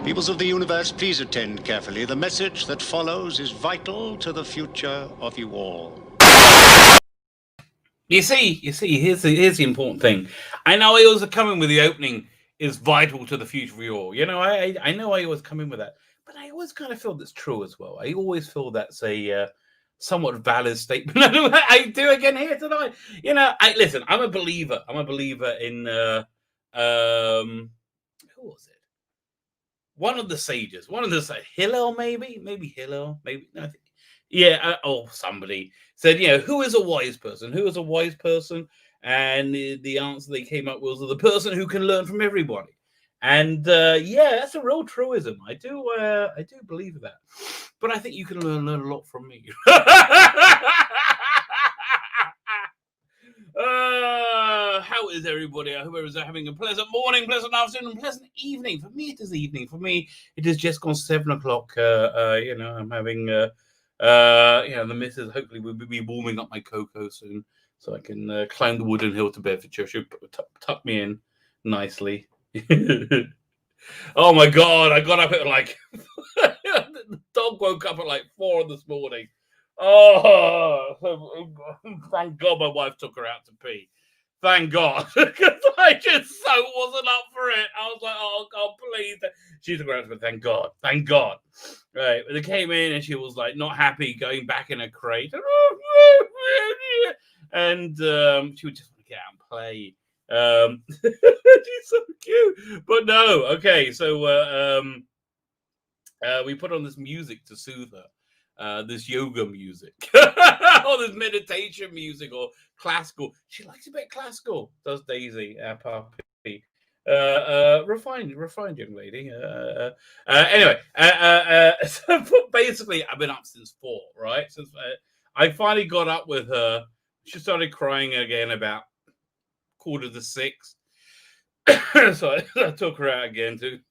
Peoples of the universe, please attend carefully. The message that follows is vital to the future of you all. You see, here's the important thing. I know I always come in with the opening is vital to the future of you all. You know, I know I always come in with that, but I always kind of feel that's true as well. I always feel that's a somewhat valid statement. I do again here tonight. You know, listen. I'm a believer. I'm a believer in who was it? One of the sages. Hillel, maybe Hillel, maybe. No, yeah, somebody said, you know, who is a wise person? Who is a wise person? And the answer they came up with was the person who can learn from everybody. And yeah, that's a real truism. I do believe that. But I think you can learn a lot from me. How is everybody? I hope everyone's having a pleasant morning, pleasant afternoon, and pleasant evening. For me, it is evening. For me, it has just gone 7 o'clock. You know, I'm having, you know, the missus hopefully will be warming up my cocoa soon, so I can climb the wooden hill to Bedfordshire. She'll tuck me in nicely. Oh my God! I got up at like the dog woke up at like 4 this morning. Oh, thank God my wife took her out to pee. Thank God, because I just so wasn't up for it. I was like, oh God, please. She took her out to pee. Thank God. Right, they came in and she was like not happy, going back in her crate, and she would just want to get out and play. She's so cute, but no. Okay, so we put on this music to soothe her. This yoga music, or this meditation music, or classical. She likes a bit classical. Does Daisy, our puppy? Refined young lady. Anyway, so basically, I've been up since 4, right? Since I finally got up with her. She started crying again about 5:45. So I took her out again to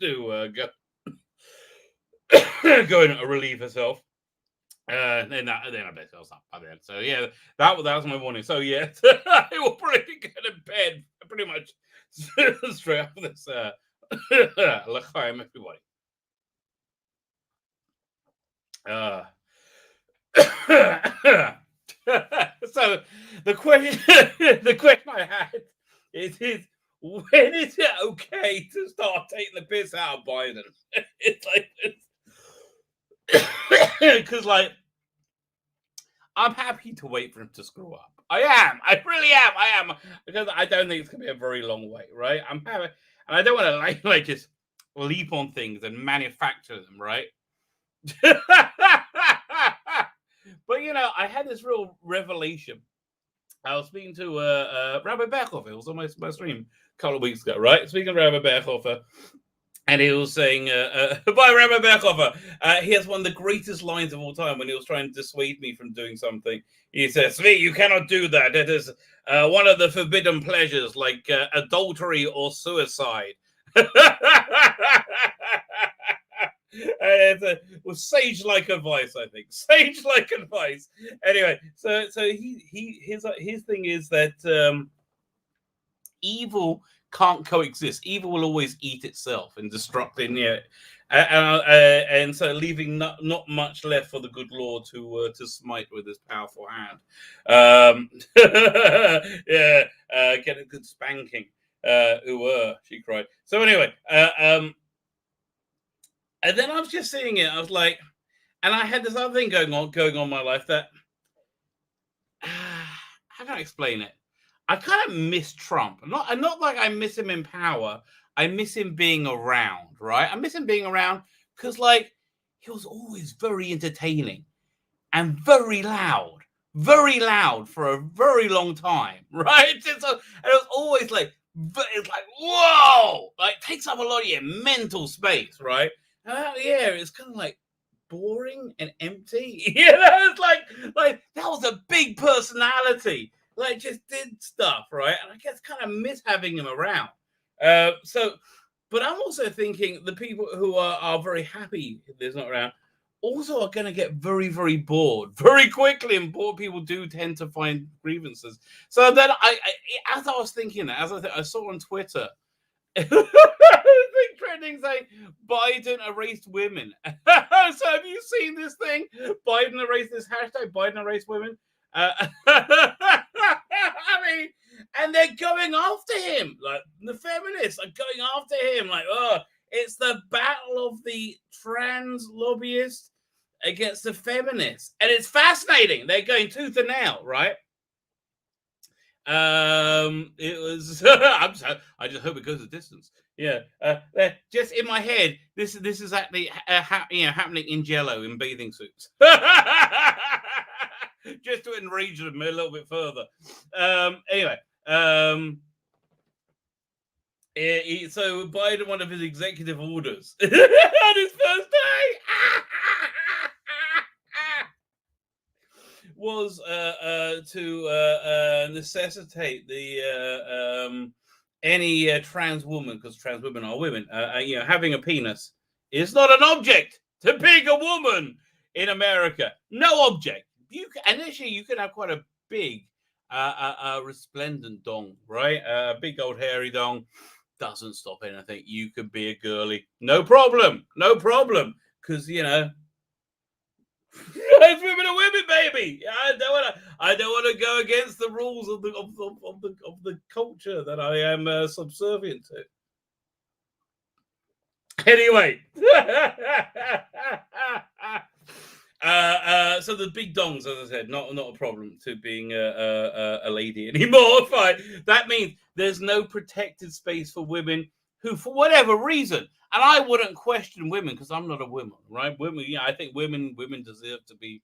go and relieve herself. Then I bet I was up by then. So yeah, that was my morning. So yeah, I will probably go to bed pretty much straight after this. L'chaim, everybody. So the question I had is when is it okay to start taking the piss out of Biden? It's like because like I'm happy to wait for him to screw up. I really am, because I don't think it's gonna be a very long wait, right? I'm happy, and I don't want to like just leap on things and manufacture them, right? But you know, I had this real revelation. I was speaking to Rabbi Berkhofer. It was on my stream a couple of weeks ago, right? Speaking of Rabbi Berkhofer, and he was saying, by Rabbi Berkhofer, he has one of the greatest lines of all time when he was trying to dissuade me from doing something. He says, Svi, you cannot do that. It is one of the forbidden pleasures, like adultery or suicide. It was sage-like advice, I think. Sage-like advice. Anyway, so his thing is that evil can't coexist. Evil will always eat itself and destruct it. Yeah, and so leaving not much left for the good Lord to smite with his powerful hand. Yeah, get a good spanking. She cried. So anyway, and then I was just seeing it. I was like, and I had this other thing going on in my life that how can I explain it? I kind of miss Trump. Not like I miss him in power. I miss him being around, right? I miss him being around because, like, he was always very entertaining and very loud for a very long time, right? And it was always like, it's like, whoa, like takes up a lot of your mental space, right? Yeah, it's kind of like boring and empty. You know, it's like that was a big personality. Like just did stuff, right? And I guess kind of miss having him around. But I'm also thinking the people who are very happy if there's not around also are going to get very, very bored very quickly, and bored people do tend to find grievances. So then as I was thinking that, I saw on Twitter, I think trending saying Biden erased women. So have you seen this thing? Biden erased this hashtag. Biden erased women. I mean, and they're going after him. Like the feminists are going after him. Like, oh, it's the battle of the trans lobbyists against the feminists, and it's fascinating. They're going tooth and nail, right? It was. I just hope it goes the distance. Yeah. Just in my head, this is actually happening in Jello in bathing suits. Just to enrage them a little bit further. Anyway. So Biden, one of his executive orders on his first day was to necessitate the any trans woman, because trans women are women, having a penis is not an object to being a woman in America. No object. And actually, you can have quite a big, resplendent dong, right? A big old hairy dong doesn't stop anything. You could be a girly, no problem, because trans women are women, baby. I don't want to go against the rules of the culture that I am subservient to. Anyway, so the big dongs, as I said, not a problem to being a lady anymore. Fine. That means there's no protected space for women who, for whatever reason, and I wouldn't question women because I'm not a woman, right? Women, I think women deserve to be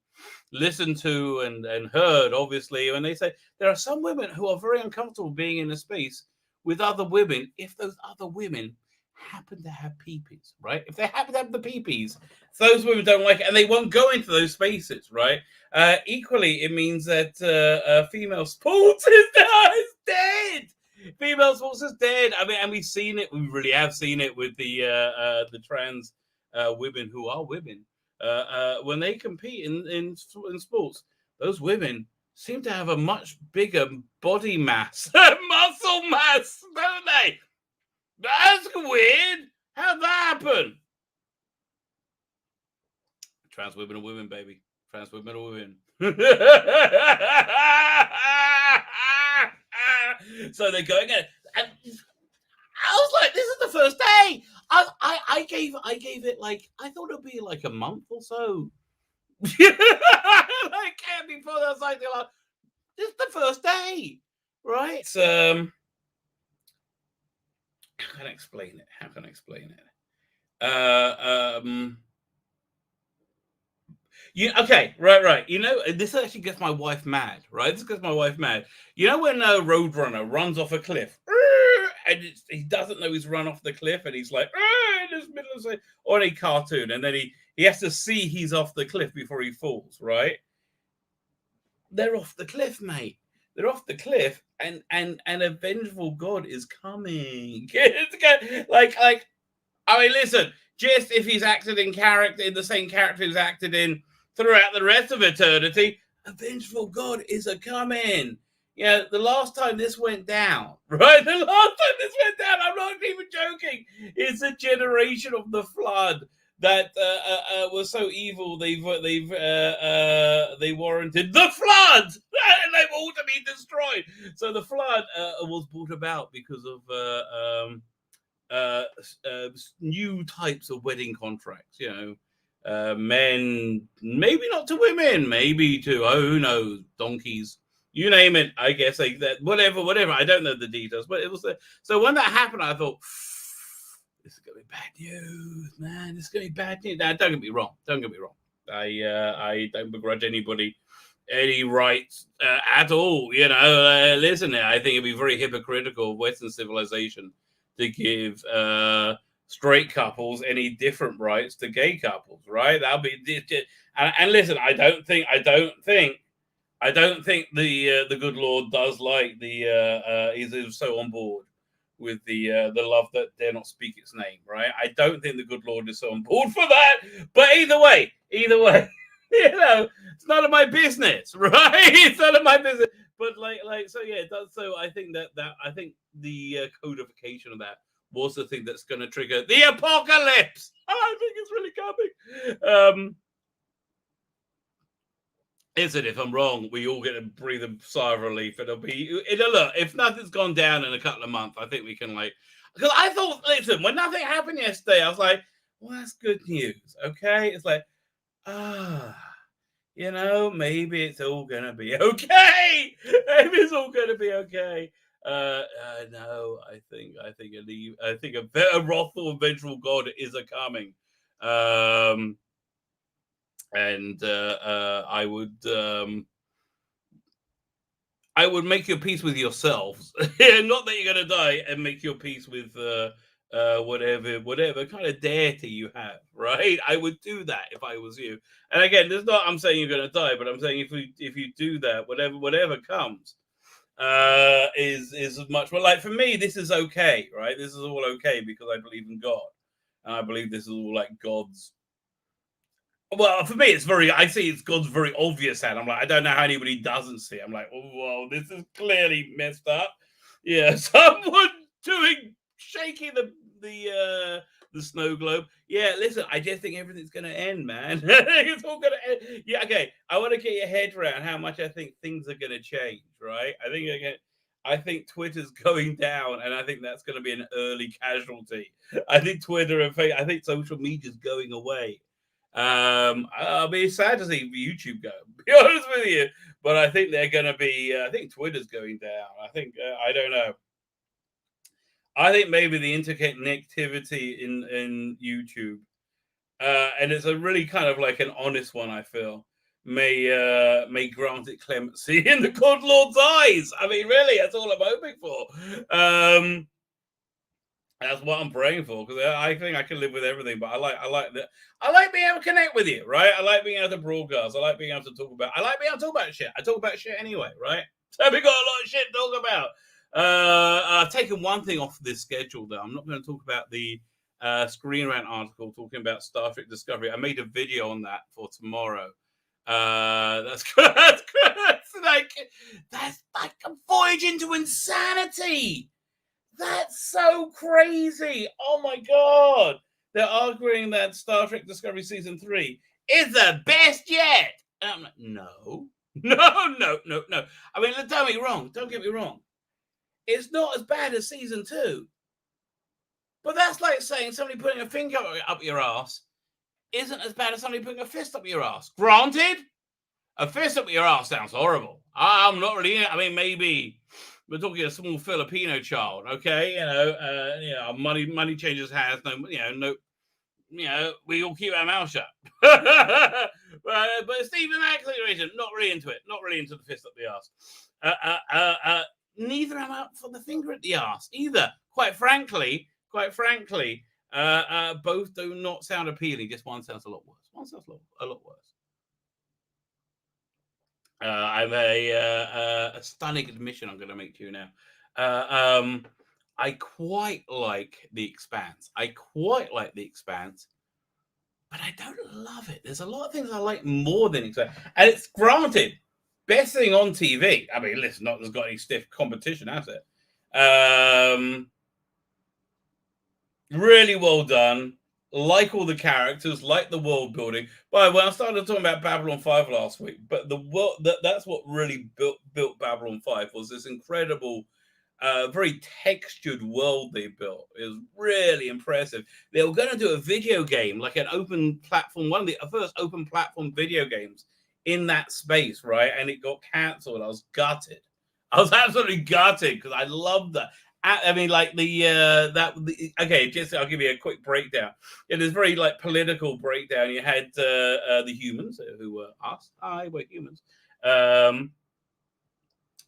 listened to and heard. Obviously, when they say there are some women who are very uncomfortable being in a space with other women, if those other women happen to have peepees, right? If they happen to have the peepees, those women don't like it, and they won't go into those spaces, right? Equally, it means that female sports is dead. Female sports is dead. I mean, and we've seen it. We really have seen it with the trans women who are women. When they compete in sports, those women seem to have a much bigger body mass, muscle mass, don't they? That's weird. How'd that happen? Trans women are women, baby. Trans women are women. So they're going in, and I was like, "This is the first day." I gave it like, I thought it'd be like a month or so. Like, can't be for that. Like, this is the first day, right? How can I explain it? Okay, right. This actually gets my wife mad, right? This gets my wife mad. When Roadrunner runs off a cliff, and he doesn't know he's run off the cliff, and he's like, in this middle of on a cartoon, and then he has to see he's off the cliff before he falls, right? They're off the cliff, mate. They're off the cliff, and a vengeful God is coming. I mean, listen, just if he's acted in the same character he's acted in throughout the rest of eternity, a vengeful God is a coming. The last time this went down, right? The last time this went down, I'm not even joking. It's a generation of the flood that was so evil they warranted the flood, and they all to be destroyed. So the flood was brought about because of new types of wedding contracts. Men, maybe not to women, maybe to who knows, donkeys. You name it, I guess, like that. Whatever. I don't know the details, but it was so when that happened, I thought, this is gonna be bad news, man. This is gonna be bad news. Now, don't get me wrong. I don't begrudge anybody any rights at all. Listen, I think it'd be very hypocritical of Western civilization to give straight couples any different rights to gay couples, right? That'll be and listen, I don't think the good Lord does like he's so on board with the love that dare not speak its name, right? I don't think the good Lord is so on board for that. But either way, it's none of my business, right? It's none of my business. But so yeah, it does. So I think that I think the codification of that What's the thing that's going to trigger the apocalypse? I think it's really coming. Isn't if I'm wrong, we all get to breathe a sigh of relief. It'll look, if nothing's gone down in a couple of months, I think we can because I thought, listen, when nothing happened yesterday, I was like, well, that's good news. Okay. It's like, maybe it's all going to be okay. Maybe it's all going to be okay. No, I think a better wrathful and vengeful God is a coming. And I would make your peace with yourselves. Not that you're gonna die, and make your peace with whatever kind of deity you have, right? I would do that if I was you. And again, I'm saying you're gonna die, but I'm saying if you do that, whatever comes, is much more like, for me, this is okay, right? This is all okay because I believe in God, and I believe this is all like God's. Well, for me, I see it's God's very obvious hand. I'm like, I don't know how anybody doesn't see it. I'm like, oh, whoa, this is clearly messed up. Yeah, someone shaking the snow globe. Yeah, listen, I just think everything's going to end, man. It's all going to end. Yeah, okay. I want to get your head around how much I think things are going to change, right? I think Twitter's going down, and I think that's going to be an early casualty. I think I think social media's going away. I'll be sad to see YouTube go, to be honest with you, but I think they're going to be. I think Twitter's going down. I think I don't know. I think maybe the interconnectivity in YouTube, and it's a really kind of like an honest one. I feel may grant it clemency in the good Lord's eyes. I mean, really, that's all I'm hoping for. That's what I'm praying for, because I think I can live with everything. But I like that. I like being able to connect with you, right? I like being able to broadcast. I like being able to talk about. I like being able to talk about shit. I talk about shit anyway, right? So we got a lot of shit to talk about. I've taken one thing off this schedule, though. I'm not going to talk about the Screen Rant article talking about Star Trek Discovery. I made a video on that for tomorrow. That's good. That's good. That's like a voyage into insanity. That's so crazy. Oh my God. They're arguing that Star Trek Discovery Season 3 is the best yet. And I'm like, no. I mean, don't get me wrong. It's not as bad as Season 2. But that's like saying somebody putting a finger up your ass isn't as bad as somebody putting a fist up your ass. Granted, a fist up your ass sounds horrible. I'm not really, I mean, maybe we're talking a small Filipino child, okay? Money changes hands. We all keep our mouth shut. But Stephen, that reason, not really into it. Not really into the fist up the ass. Neither am I up for the finger at the ass either. Quite frankly, both do not sound appealing. Just one sounds a lot worse. A lot worse. I have a stunning admission I'm going to make to you now. I quite like The Expanse. But I don't love it. There's a lot of things I like more than Expanse. And it's granted, best thing on TV. I mean, listen, not there's got any stiff competition, has it? Really well done. Like all the characters, like the world building. By the way, I started talking about Babylon 5 last week, but the world that's what really built Babylon 5 was this incredible, very textured world they built. It was really impressive. They were going to do a video game, like an open platform, one of the first open platform video games in that space, right? And it got cancelled. I was gutted. I was absolutely gutted because I loved that. I mean, like I'll give you a quick breakdown. It is very like political breakdown. You had the humans who were us. We're humans.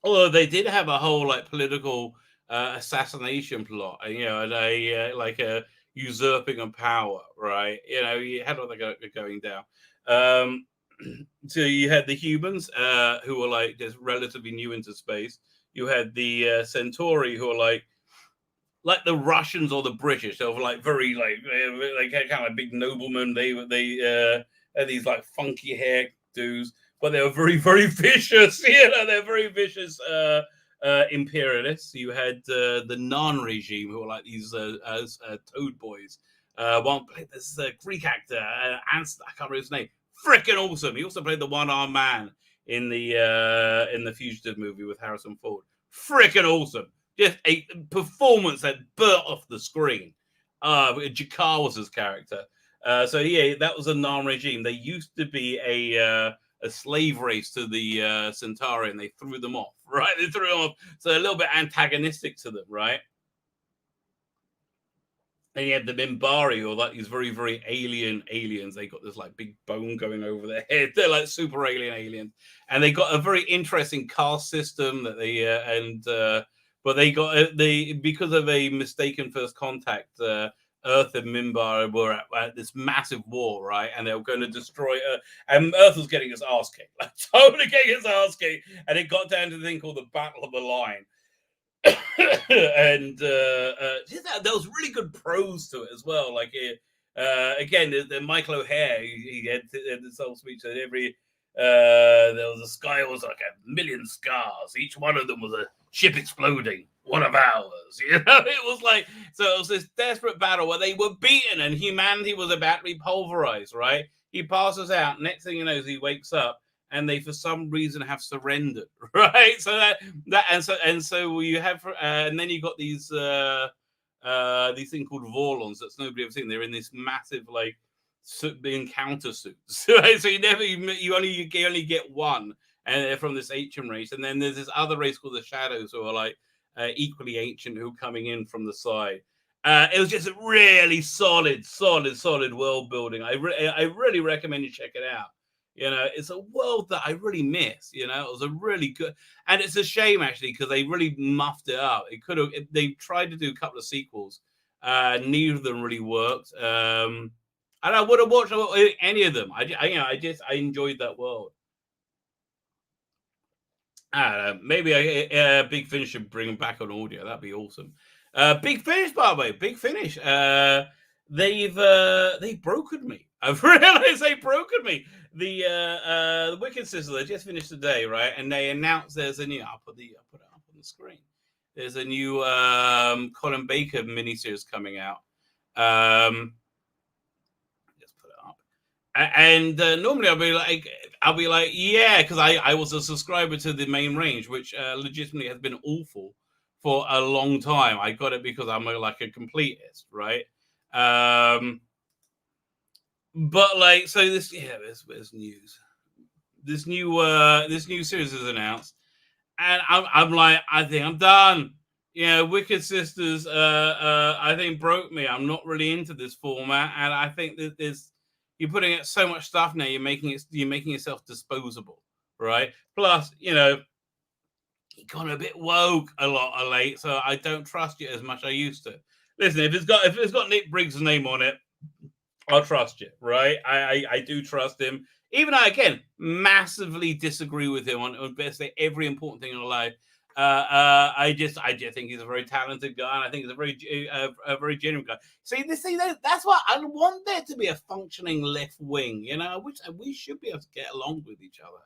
Although they did have a whole like political assassination plot, and a usurping of power, right? You had all that going down. So you had the humans who were like just relatively new into space. You had the Centauri who are like the Russians or the British. They were like very like kind of big noblemen. They had these like funky hair dudes, but they were very, very vicious. They're very vicious imperialists. You had the Nan regime, who were like these toad boys. One played this Greek actor, I can't remember his name. Freaking awesome! He also played the one-armed man in the Fugitive movie with Harrison Ford. Freaking awesome! Just a performance that burnt off the screen. Jakar was his character. So yeah, that was a Nan regime. They used to be a slave race to the Centauri, and they threw them off. Right, they threw them off. So a little bit antagonistic to them, right? And you had the Minbari, or like these very, very alien aliens. They got this like big bone going over their head. They're like super alien aliens, and they got a very interesting caste system that they but they got because of a mistaken first contact. Earth and Minbar were at this massive war, right? And they were going to destroy Earth. And Earth was getting its ass kicked, like totally getting its ass kicked. And it got down to the thing called the Battle of the Line. And there was really good prose to it as well. Like again, the Michael O'Hare, he had this whole speech that every there was a sky was like 1,000,000 scars. Each one of them was a ship exploding. One of ours, you know. It was like, so it was this desperate battle where they were beaten and humanity was about to be pulverized. Right? He passes out. Next thing you know, he wakes up. And they, for some reason, have surrendered, right? So so you have, and then you got these thing called Vorlons that's nobody ever seen. They're in this massive like encounter suits, right? So you only get one, and they're from this ancient race. And then there's this other race called the Shadows, who are like equally ancient, who are coming in from the side. It was just a really solid world building. I really recommend you check it out. You know, it's a world that I really miss. You know, it was a really good, and it's a shame actually because they really muffed it up. It could have. They tried to do a couple of sequels. Neither of them really worked. And I would have watched any of them. I enjoyed that world. Maybe Big Finish should bring them back on audio. That'd be awesome. Big Finish, by the way, Big Finish. They've brokered me. I've realized they've brokered me. The Wicked Sisters, they just finished today, right? And they announced there's a new. I'll put it up on the screen. There's a new Colin Baker miniseries coming out. Just put it up. And normally I'll be like, yeah, because I was a subscriber to the main range, which legitimately has been awful for a long time. I got it because I'm like a completist, right? But like, so this, yeah, there's news. This new series is announced, and I'm like, I think I'm done. You know, Wicked Sisters, I think broke me. I'm not really into this format, and I think that you're putting out so much stuff now. You're making yourself disposable, right? Plus, you know, you got a bit woke a lot of late, so I don't trust you as much as I used to. Listen, if it's got Nick Briggs' name on it, I'll trust you, right? I do trust him. Even I, again, massively disagree with him on basically every important thing in life. I just think he's a very talented guy, and I think he's a very genuine guy. See, that's why I want there to be a functioning left wing. You know, which we should be able to get along with each other.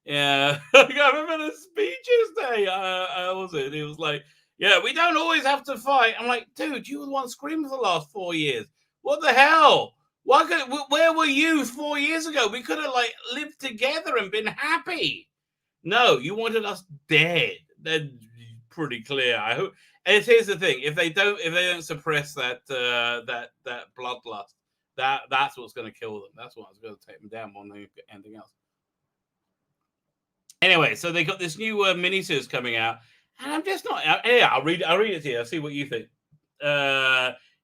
Yeah, I remember the speech yesterday. Was it? It was like, yeah, we don't always have to fight. I'm like, dude, you were the one screaming for the last 4 years. What the hell? Where were you 4 years ago? We could have like lived together and been happy. No, you wanted us dead. That's pretty clear. I hope. And here's the thing: if they don't suppress that bloodlust, that's what's going to kill them. That's what's going to take them down more than anything else. Anyway, so they got this new miniseries coming out, and I'm just not. Yeah, I'll read it to you. I'll see what you think.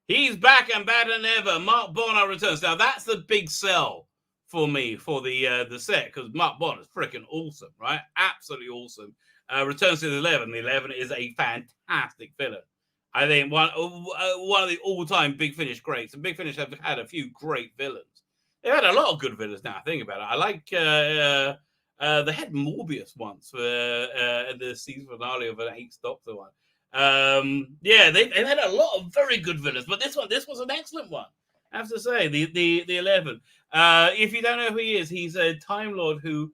He's back and better than ever. Mark Bonnar returns. Now that's the big sell for me for the set, because Mark Bonnar is freaking awesome, right? Absolutely awesome. Returns to the 11. The 11 is a fantastic villain. I think one of the all-time Big Finish greats. And Big Finish have had a few great villains. They've had a lot of good villains now. Think about it. I like they had Morbius once for the season finale of an 8th Doctor one. Yeah, they've had a lot of very good villains, but this was an excellent one. I have to say, the 11. If you don't know who he is, he's a Time Lord who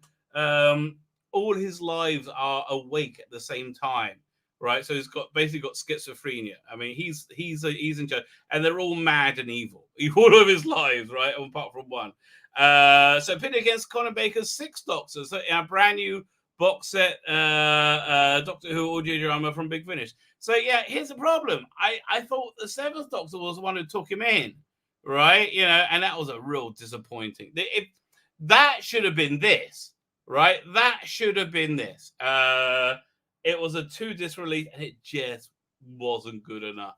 all his lives are awake at the same time, right? So he's basically got schizophrenia. I mean, he's in charge, and they're all mad and evil all of his lives, right? Apart from one. So pitted against Conan Baker's 6 Doctors, so a brand new box set, Doctor Who audio drama from Big Finish. So yeah, here's the problem. I thought the 7th Doctor was the one who took him in, right? You know, and that was a real disappointing. That should have been this, right? That should have been this. It was a 2-disc release, and it just wasn't good enough.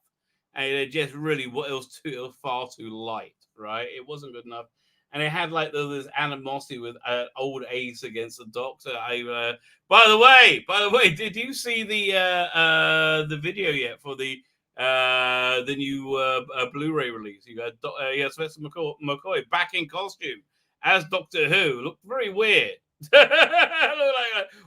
And it just really, it was far too light, right? It wasn't good enough. And it had like this animosity with old Ace against the Doctor. By the way, did you see the video yet for the new Blu-ray release? You got Sylvester McCoy back in costume as Doctor Who. Looked very weird.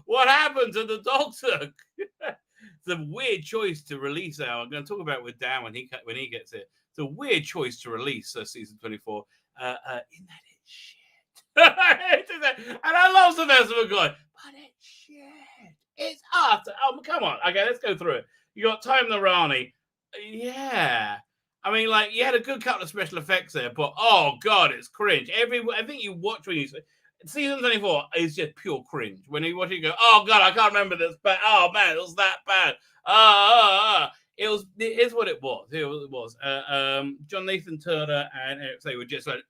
What happened to the Doctor? It's a weird choice to release now. I'm going to talk about it with Dan when he gets it. It's a weird choice to release season 24. In that it's shit. And I love Sylvester McCoy, but it's shit. It's utter. Oh, come on. Okay, let's go through it. You got Time Narani. Yeah. I mean, like, you had a good couple of special effects there, but oh god, it's cringe. I think you watch when you season 24 is just pure cringe. When you watch it, you go, oh god, I can't remember this, but oh man, it was that bad. Here's what it was. John Nathan Turner and Eric Say were just like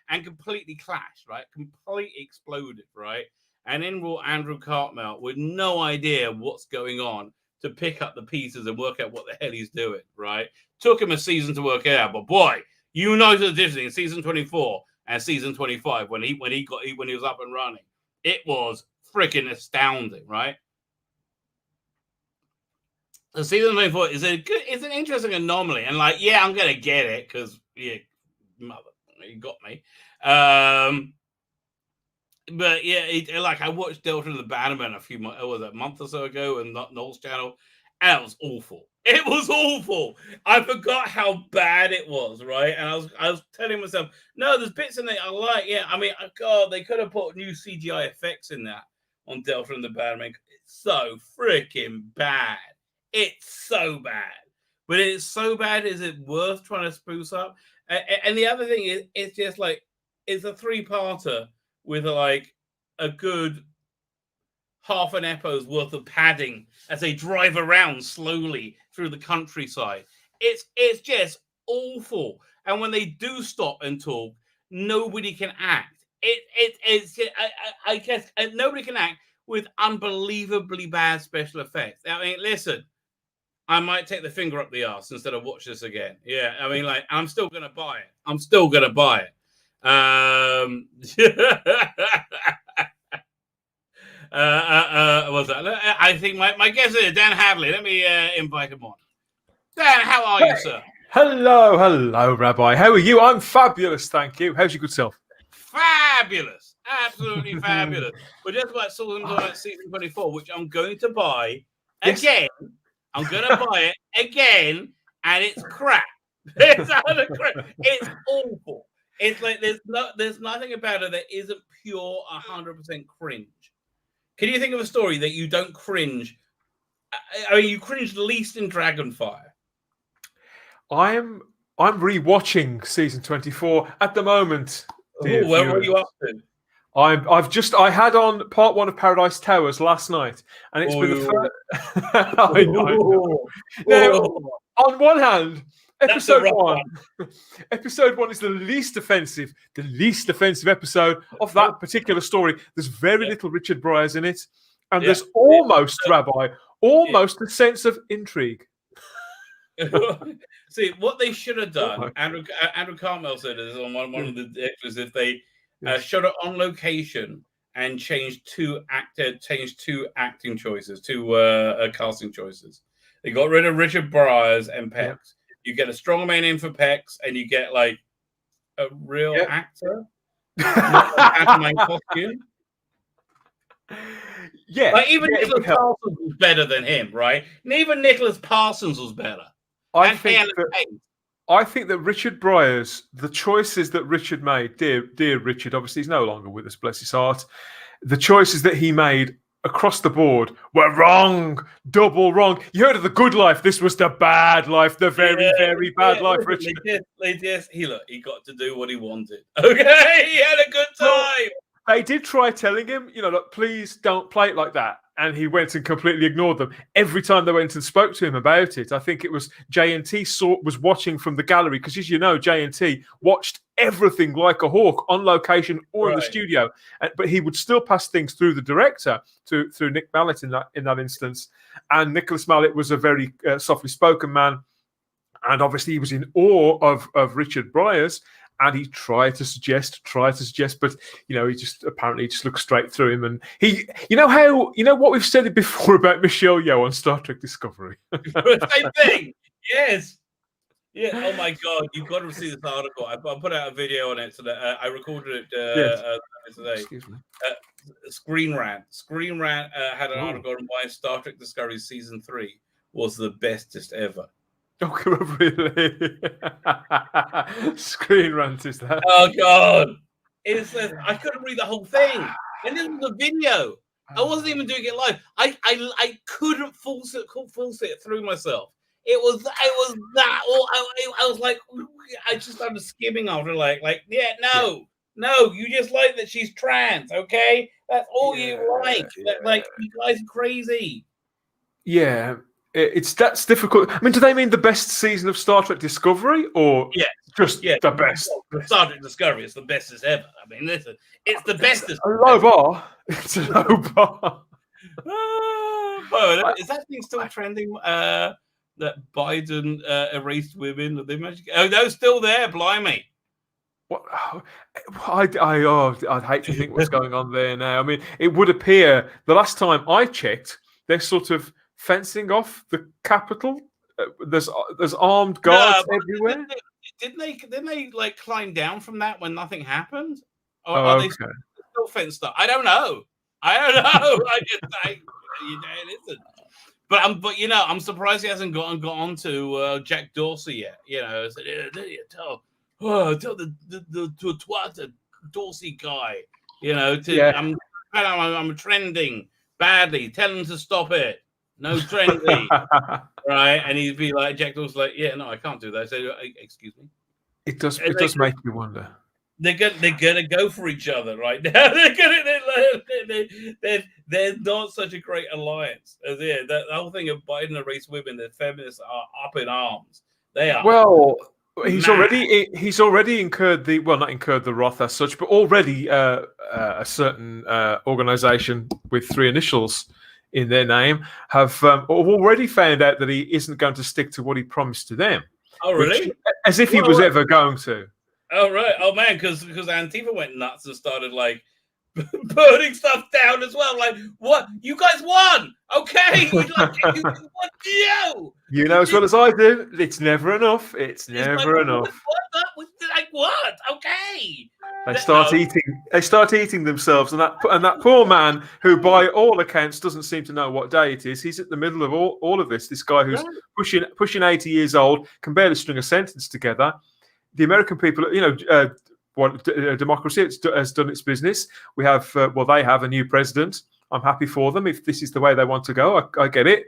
and completely clashed, right? Completely exploded, right? And in brought Andrew Cartmel with no idea what's going on to pick up the pieces and work out what the hell he's doing, right? Took him a season to work it out, but boy, you know the difference in season 24 and season 25 when he was up and running. It was freaking astounding, right? So season 24 is an interesting anomaly, and like, yeah, I'm gonna get it because mother, you got me. But yeah, like I watched Delta and the Bannerman a month or so ago, and Noel's channel, and it was awful. It was awful. I forgot how bad it was, right? And I was telling myself, no, there's bits in it I like. Yeah, I mean, God, they could have put new CGI effects in that on Delta and the Bannerman. It's so freaking bad. It's so bad. But it's so bad, is it worth trying to spruce up? And the other thing is, it's just like, it's a 3-parter with like a good half an epo's worth of padding as they drive around slowly through the countryside. It's just awful. And when they do stop and talk, nobody can act. I guess nobody can act with unbelievably bad special effects. I mean, listen, I might take the finger up the arse instead of watch this again. Yeah, I mean, like, I'm still gonna buy it. What's that? I think my guest is Dan Hadley. Let me invite him on. Dan, how are you, sir? Hello, Rabbi. How are you? I'm fabulous, thank you. How's your good self? Fabulous, absolutely fabulous. We're just about talking about season 24, which I'm going to buy again. Yes. I'm going to buy it again, and it's crap. It's utter crap. It's awful. It's like there's nothing about it that isn't pure 100% cringe. Can you think of a story that you don't cringe? I mean, you cringe least in Dragonfire. I'm rewatching season 24 at the moment. Where are you up to? I had on part 1 of Paradise Towers last night, and it's been the first. I know. Now, on one hand, episode 1 is the least offensive episode of that particular story. There's very little Richard Briers in it, and there's almost Rabbi, a sense of intrigue. See, what they should have done, Andrew Cartmel said this on one of the extras, if they shot it on location and changed two acting choices, casting choices. They got rid of Richard Briers and Pex. Yeah. You get a strong man in for Pex, and you get like a real actor, not a man costume. Yeah, like even Nicholas Parsons was better than him, right? And even Nicholas Parsons was better. I think that Richard Briers, the choices that Richard made, dear Richard, obviously he's no longer with us, bless his heart. the choices that he made across the board were wrong, double wrong. You heard of the good life. This was the bad life, the very, very bad life, Richard. He got to do what he wanted. Okay, he had a good time. They did try telling him, look, please don't play it like that. And he went and completely ignored them. Every time they went and spoke to him about it, I think it was J&T was watching from the gallery, because as you know, J&T watched everything like a hawk on location or in the studio. But he would still pass things through the director, through Nick Mallet in that instance. And Nicholas Mallet was a very softly spoken man. And obviously he was in awe of Richard Briers. And he tried to suggest, but he just apparently looked straight through him. And he, what we've said before about Michelle Yeoh on Star Trek Discovery. Same thing. Yes. Yeah. Oh my God, you've got to see this article. I put out a video on it today. I recorded it today. Excuse me. Screen Rant had an article on why Star Trek Discovery season 3 was the bestest ever. Oh, really? Screen Rant is that? Oh God! I couldn't read the whole thing, and this was a video. I wasn't even doing it live. I couldn't force it through myself. It was that. I was like, I just started skimming after no. You just like that she's trans, okay? That's all you like. Like, you guys are crazy. Yeah. That's difficult. I mean, do they mean the best season of Star Trek Discovery, or just the best? Star Trek Discovery is the bestest ever. I mean, listen, it's the bestest. A low bar. It's a low bar. Is that thing still trending? That Biden erased women? Oh, no, still there. Blimey. What? I'd hate to think what's going on there now. I mean, it would appear the last time I checked, they're sort of fencing off the Capitol. There's armed guards everywhere. Didn't they like climb down from that when nothing happened? Or are they still fenced up? I don't know. Listen. But I'm surprised he hasn't gotten on to Jack Dorsey yet. Tell the twat Dorsey guy. I'm trending badly. Tell him to stop it. No trendy, right? And he'd be like, Jack Dawson's like, yeah, no, I can't do that. I say, excuse me. It does make you wonder. They're gonna go for each other right now. They're not such a great alliance. The whole thing of Biden erased women, the feminists are up in arms. They are. Well, he's already incurred not incurred the wrath as such, but already a certain organization with 3 initials in their name have already found out that he isn't going to stick to what he promised to them. Oh, really? As if he was ever going to. Oh, right. Oh, man, because Antifa went nuts and started, like, burning stuff down as well. Like, what? You guys won! Okay! You won! You know as well as I do, it's never enough. It's never enough. What? Okay! They start eating themselves, and that poor man, who by all accounts doesn't seem to know what day it is. He's at the middle of all of this. This guy who's pushing 80 years old, can barely string a sentence together. The American people, democracy has done its business. We have, they have a new president. I'm happy for them if this is the way they want to go. I get it,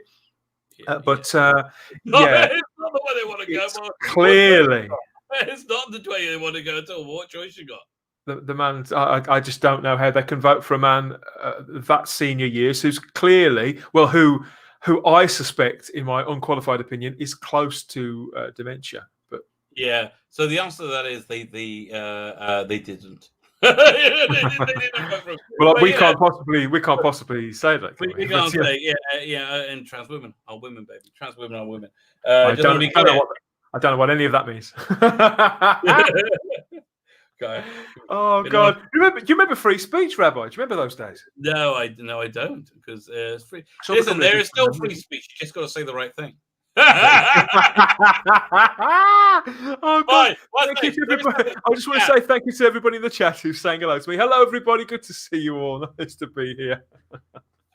it's not the way they want to go. Clearly, it's not the way they want to go at all. What choice you got? The man, I just don't know how they can vote for a man that senior years who's clearly, who I suspect, in my unqualified opinion, is close to dementia. But yeah, so the answer to that is they didn't. Well, we can't possibly say that. We can't say, and trans women are women, baby. Trans women are women. I don't know what any of that means. Oh God! Do you remember free speech, Rabbi? Do you remember those days? No, I don't, because it's free. Listen, there is still free speech. You just got to say the right thing. Oh God! Thank you to everybody. I just want to say thank you to everybody in the chat who's saying hello to me. Hello, everybody. Good to see you all. Nice to be here.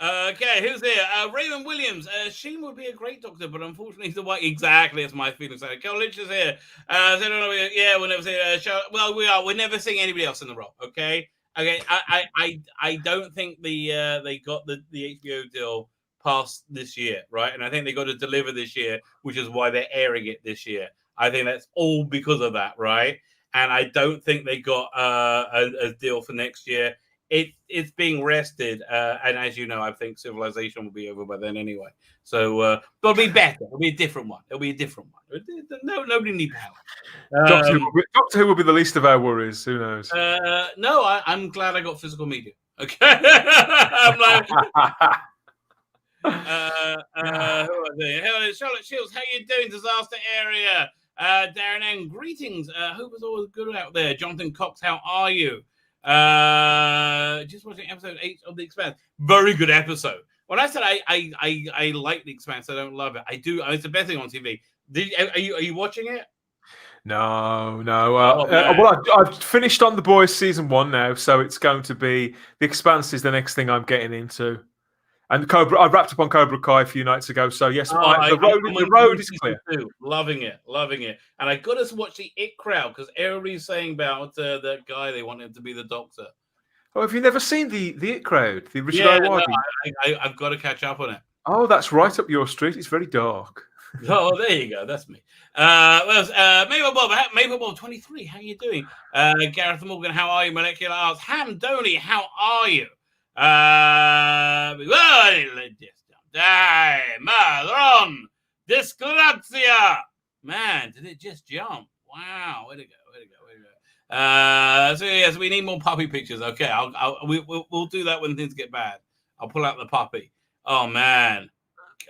Okay, who's here? Raymond Williams. Sheen would be a great doctor, but unfortunately, he's the white. Exactly, it's my feeling. So, Carl Lynch is here. We'll never see. Well, we are. We're never seeing anybody else in the role. Okay. Okay, I don't think they got the HBO deal past this year, right? And I think they got to deliver this year, which is why they're airing it this year. I think that's all because of that, right? And I don't think they got a deal for next year. It's being rested, and as you know, I think Civilization will be over by then anyway. So it'll be better. It'll be a different one. No, nobody need power. Doctor Who will be the least of our worries. Who knows? No, I'm glad I got physical media. Okay, I'm like, who are they? Hello, Charlotte Shields. How you doing? Disaster area. Darren N. Greetings. Hope it's all good out there. Jonathan Cox, how are you? Just watching episode 8 of The Expanse. Very good episode. When I said I like The Expanse, I don't love it. I do. It's the best thing on TV. Are you watching it? No. Well, I've finished on The Boys season 1 now, so it's going to be The Expanse is the next thing I'm getting into. And I wrapped up on Cobra Kai a few nights ago, so yes, the road is clear. Loving it. And I got to watch the It Crowd because everybody's saying about that guy they want him to be the Doctor. Oh, have you never seen the It Crowd? The Richard Ayoade? No, I've got to catch up on it. Oh, that's right up your street. It's very dark. Oh, there you go. That's me. Maple Bob 23. How you doing? Gareth Morgan. How are you? Molecular Arts. Ham Donny. How are you? Madron. Disgrazia. Man, did it just jump? Wow. Way to go. So yes, we need more puppy pictures. Okay, we'll do that when things get bad. I'll pull out the puppy. Oh man.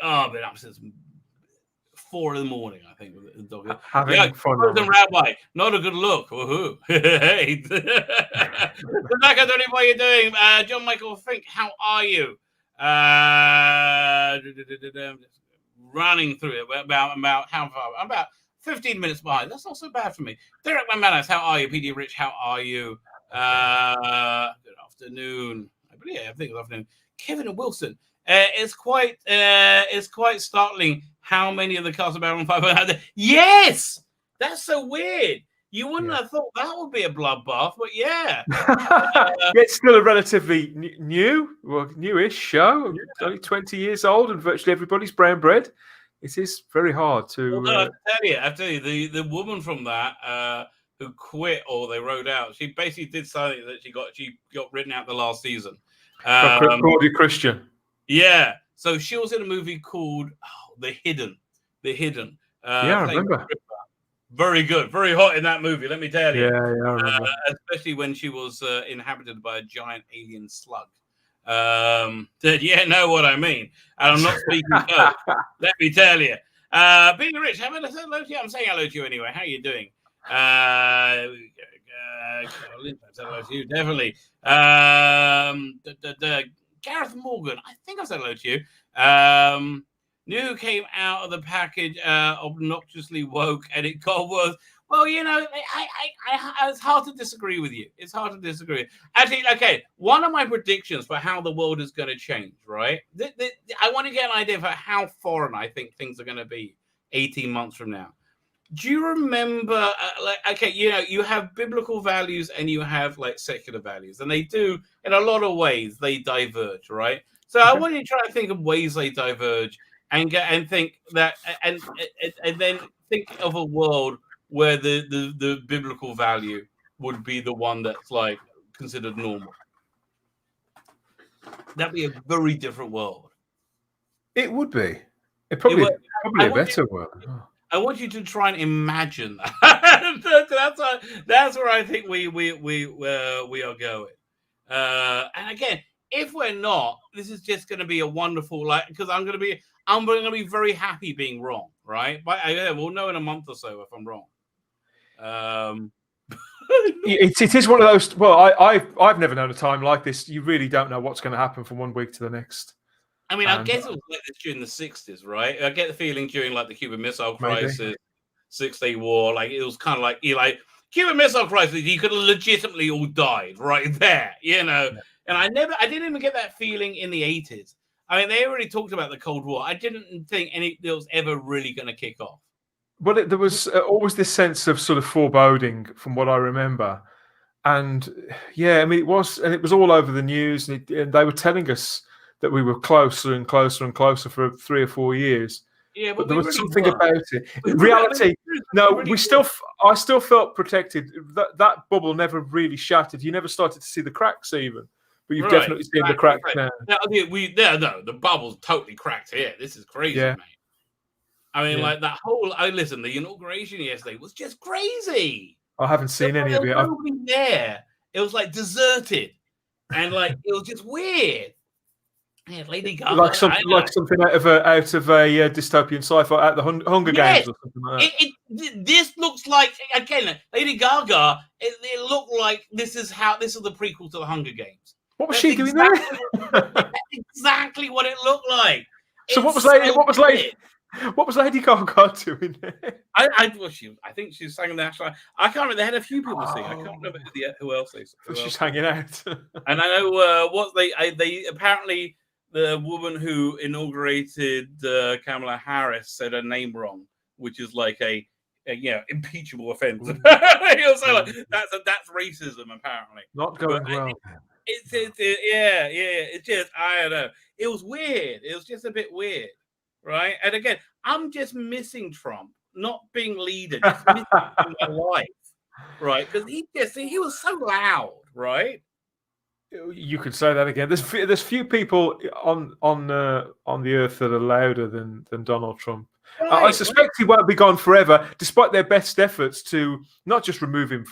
Oh, I've been up since 4 a.m, I think. With the dog. Having fun. Rabbi, not a good look. Woohoo! Hey, Rebecca, Donny, what are you doing? John Michael Fink, how are you? Running through it about how far? I'm about 15 minutes behind. That's not so bad for me. Derek Manners, how are you? PD Rich, how are you? Good afternoon. I think good afternoon. Kevin Wilson. It's quite startling how many of the cast of Babylon 5 are out there. Yes! That's so weird. You wouldn't have thought that would be a bloodbath, but yeah. It's still a relatively newish show. Yeah. Only 20 years old, and virtually everybody's brown bread. It is very hard to. Well, I tell you, the woman from that who quit or they wrote out, she basically did something that she got written out the last season. Claudia Christian. Yeah. So she was in a movie called The Hidden. I remember. Very good. Very hot in that movie, let me tell you. Yeah, I remember. Especially when she was inhabited by a giant alien slug. Know what I mean. And I'm not speaking code. Let me tell you. Being Rich, haven't I said hello to you? I'm saying hello to you anyway. How are you doing? Said hello to you, definitely. Gareth Morgan, I think I said hello to you. New came out of the package obnoxiously woke, and it got worse. Well, you know, it's hard to disagree with you. Actually, okay, one of my predictions for how the world is going to change, right? I want to get an idea for how foreign I think things are going to be 18 months from now. Do you remember, you have biblical values and you have like secular values, and they do, in a lot of ways, they diverge, right? So I want you to try to think of ways they diverge and think that, and then think of a world where the biblical value would be the one that's like considered normal. That'd be a very different world. It would be. Probably a better world. I want you to try and imagine that. That's where I think we are going. And again, if we're not, this is just going to be a wonderful because I'm going to be very happy being wrong, right? But we'll know in a month or so if I'm wrong. It is one of those. Well, I've never known a time like this. You really don't know what's going to happen from one week to the next. I mean, I guess it was like this during the 60s, right? I get the feeling during like the Cuban Missile Crisis, 6-Day War, like it was kind of like Cuban Missile Crisis. You could have legitimately all died right there, you know. Yeah. And I didn't even get that feeling in the 80s. I mean, they already talked about the Cold War. I didn't think it was ever really going to kick off. Well, there was always this sense of sort of foreboding, from what I remember. And yeah, I mean, it was all over the news, and they were telling us that we were closer and closer and closer for 3 or 4 years. Yeah, But there was really something were. about it. We Reality, no, really I still felt protected. That bubble never really shattered. You never started to see the cracks even, but you've definitely seen the cracks now. No, the bubble's totally cracked here. This is crazy, mate. I mean, like that whole. Listen, the inauguration yesterday was just crazy. I haven't seen any of it. Nobody there. It was like deserted, and like it was just weird. Yeah, Lady Gaga, like something out of a dystopian sci-fi, at the Hunger Games or something like that. This looks like, again, Lady Gaga. It looked like this is the prequel to the Hunger Games. What was she doing there? That's exactly what it looked like. So what was Lady Gaga doing there? I think she sang in the national. I can't remember. They had a few people sing. I can't remember who else they. She's hanging out. And I know what they apparently. The woman who inaugurated Kamala Harris said her name wrong, which is like a impeachable offense. So like, that's racism apparently. Not going well. It's just I don't know. It was weird. It was just a bit weird, right? And again, I'm just missing Trump not being leader, just missing him in my life, right? Because he was so loud, right? You could say that again. There's few people on the earth that are louder than Donald Trump. Right, I suspect he won't be gone forever, despite their best efforts to not just remove him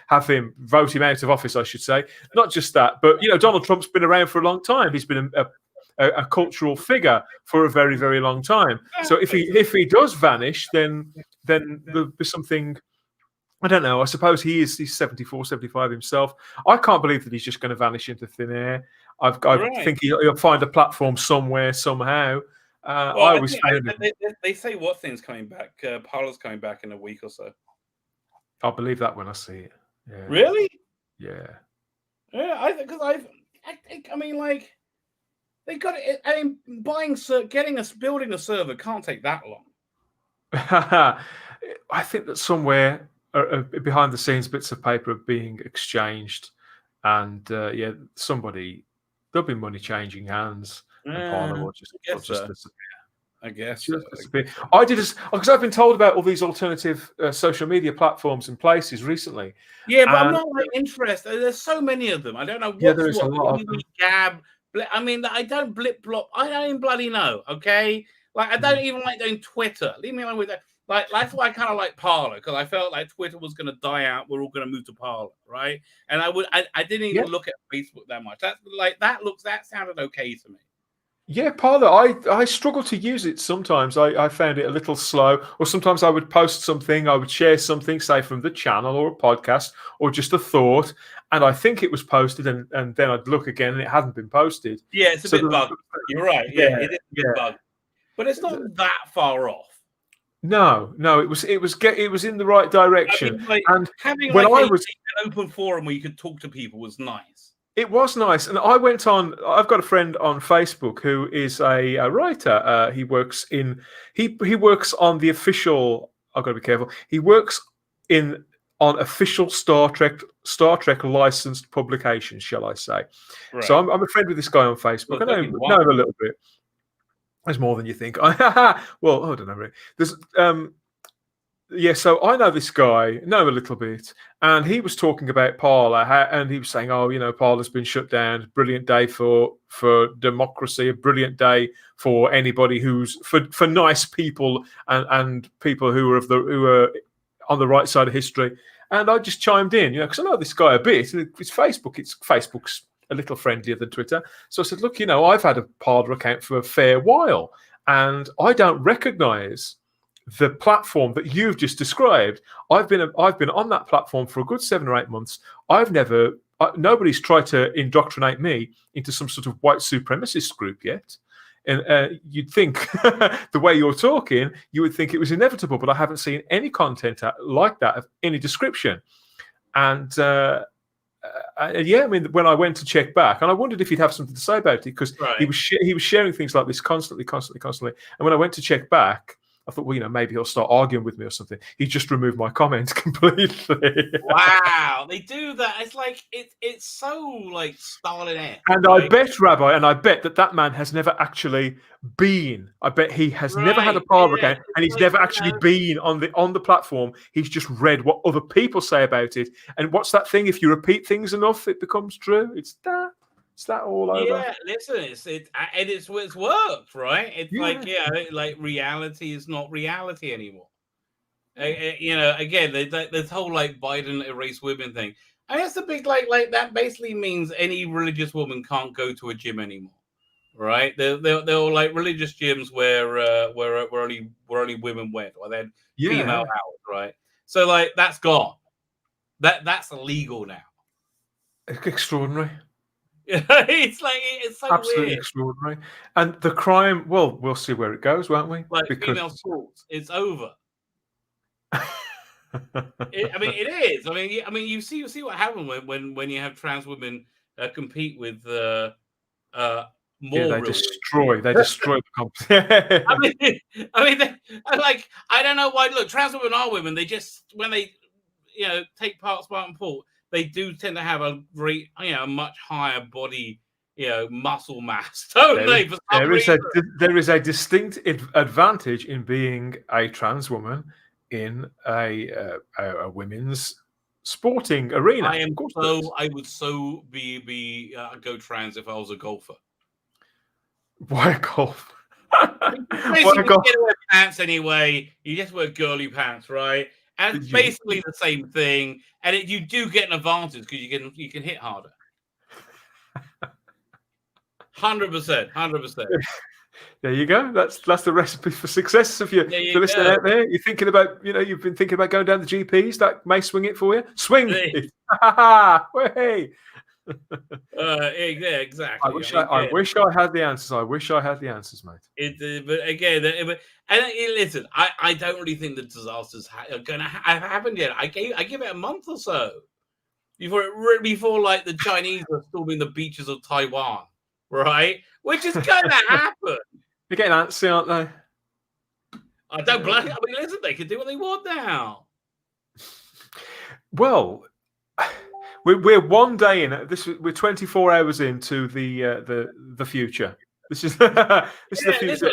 have him vote him out of office. I should say, not just that, but Donald Trump's been around for a long time. He's been a cultural figure for a very, very long time. So if he does vanish, then there'll be something. I don't know. I suppose he's 74, 75 himself. I can't believe that he's just going to vanish into thin air. I think he'll find a platform somewhere, somehow. They say what thing's coming back? Parler's coming back in a week or so. I'll believe that when I see it. Yeah. Really? Yeah. Yeah, I mean, like, they got it. I mean, building a server can't take that long. I think that somewhere behind the scenes, bits of paper are being exchanged, and there'll be money changing hands, and Parler will just disappear. I guess. I did because I've been told about all these alternative social media platforms and places recently. Yeah, but I'm not interested. There's so many of them. I don't know. There is a lot of them. Gab. I mean, I don't blip blop. I don't even bloody know. Okay, like I don't even like doing Twitter. Leave me alone with that. Like that's why I kind of like Parler, because I felt like Twitter was going to die out. We're all going to move to Parler, right? And I didn't even look at Facebook that much. That sounded okay to me. Yeah, Parler. I struggle to use it sometimes. I found it a little slow, or sometimes I would post something, I would share something, say from the channel or a podcast or just a thought, and I think it was posted, and then I'd look again and it hadn't been posted. Yeah, it's a bit buggy. You're right. Yeah, it is a bit buggy, but it's not that far off. No, it was in the right direction. I mean, and having an open forum where you could talk to people was nice. It was nice, and I went on. I've got a friend on Facebook who is a writer. He works on the official. I've got to be careful. He works on official Star Trek licensed publications, shall I say? Right. So I'm a friend with this guy on Facebook. I know him a little bit. There's more than you think. Well, I don't know. Really. There's so I know this guy, know a little bit, and he was talking about Parler, and he was saying, Parler's been shut down. Brilliant day for democracy. A brilliant day for anybody who's for nice people and people who are on the right side of history. And I just chimed in, because I know this guy a bit. It's Facebook's a little friendlier than Twitter. So I said, look, I've had a Parler account for a fair while, and I don't recognise the platform that you've just described. I've been on that platform for a good 7 or 8 months. Nobody's tried to indoctrinate me into some sort of white supremacist group yet. And you'd think the way you're talking, you would think it was inevitable, but I haven't seen any content like that of any description. And when I went to check back, and I wondered if he'd have something to say about it, because he was sharing things like this constantly. And when I went to check back, I thought, well, maybe he'll start arguing with me or something. He just removed my comment completely. Wow, they do that. It's like it's so like Stalin-esque. And right? I bet, Rabbi, and I bet that man has never actually been. I bet he has never had a parlor account, and he's never actually been on the platform. He's just read what other people say about it. And what's that thing? If you repeat things enough, it becomes true. It's that all over. Yeah, listen, it's worked, right? It's like reality is not reality anymore. Again, this whole like Biden erase women thing. I guess the big like that basically means any religious woman can't go to a gym anymore, right? They're all like religious gyms where only women went, or they had female hours, right? So like that's gone. That's illegal now. Extraordinary. It's so absolutely weird. Extraordinary. And the crime, well, we'll see where it goes, won't we? Like female sports, it's over. It is. I mean, you see what happened when you have trans women compete with more. They destroy the competition. I don't know why. Look, trans women are women. They just when they take part Spartan Port, they do tend to have a very a much higher body muscle mass, don't they? There is a distinct advantage in being a trans woman in a women's sporting arena. I would so be go trans if I was a golfer. Why golf? Basically, you get wear pants anyway. You just wear girly pants, right? And it's basically the same thing. And you do get an advantage because you can hit harder. 100%. There you go. That's the recipe for success. If you're listening out there, you're thinking about, you've been thinking about going down the GPs, that may swing it for you. Swing it. Hey. Yeah, exactly. I wish I had the answers. I wish I had the answers, mate. But again, listen, I don't really think the disasters are going to happen yet. I give it a month or so before like the Chinese are storming the beaches of Taiwan, right? Which is going to happen. They're getting antsy, aren't they? I don't blame. I mean, listen, they can do what they want now. Well, we're one day in. We're 24 hours into the future. This is the future. Listen,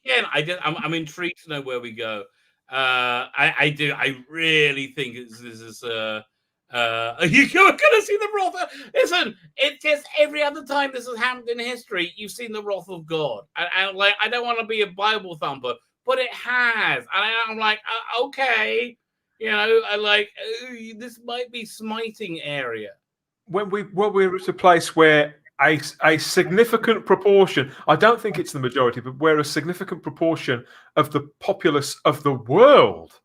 again, I'm intrigued to know where we go. I do. I really think this is. You're going to see the wrath. Listen, it's just every other time this has happened in history, you've seen the wrath of God. And like, I don't want to be a Bible thumper, but it has. And I'm like, okay, this might be smiting area. When we're at a place where a significant proportion, I don't think it's the majority, but where a significant proportion of the populace of the world,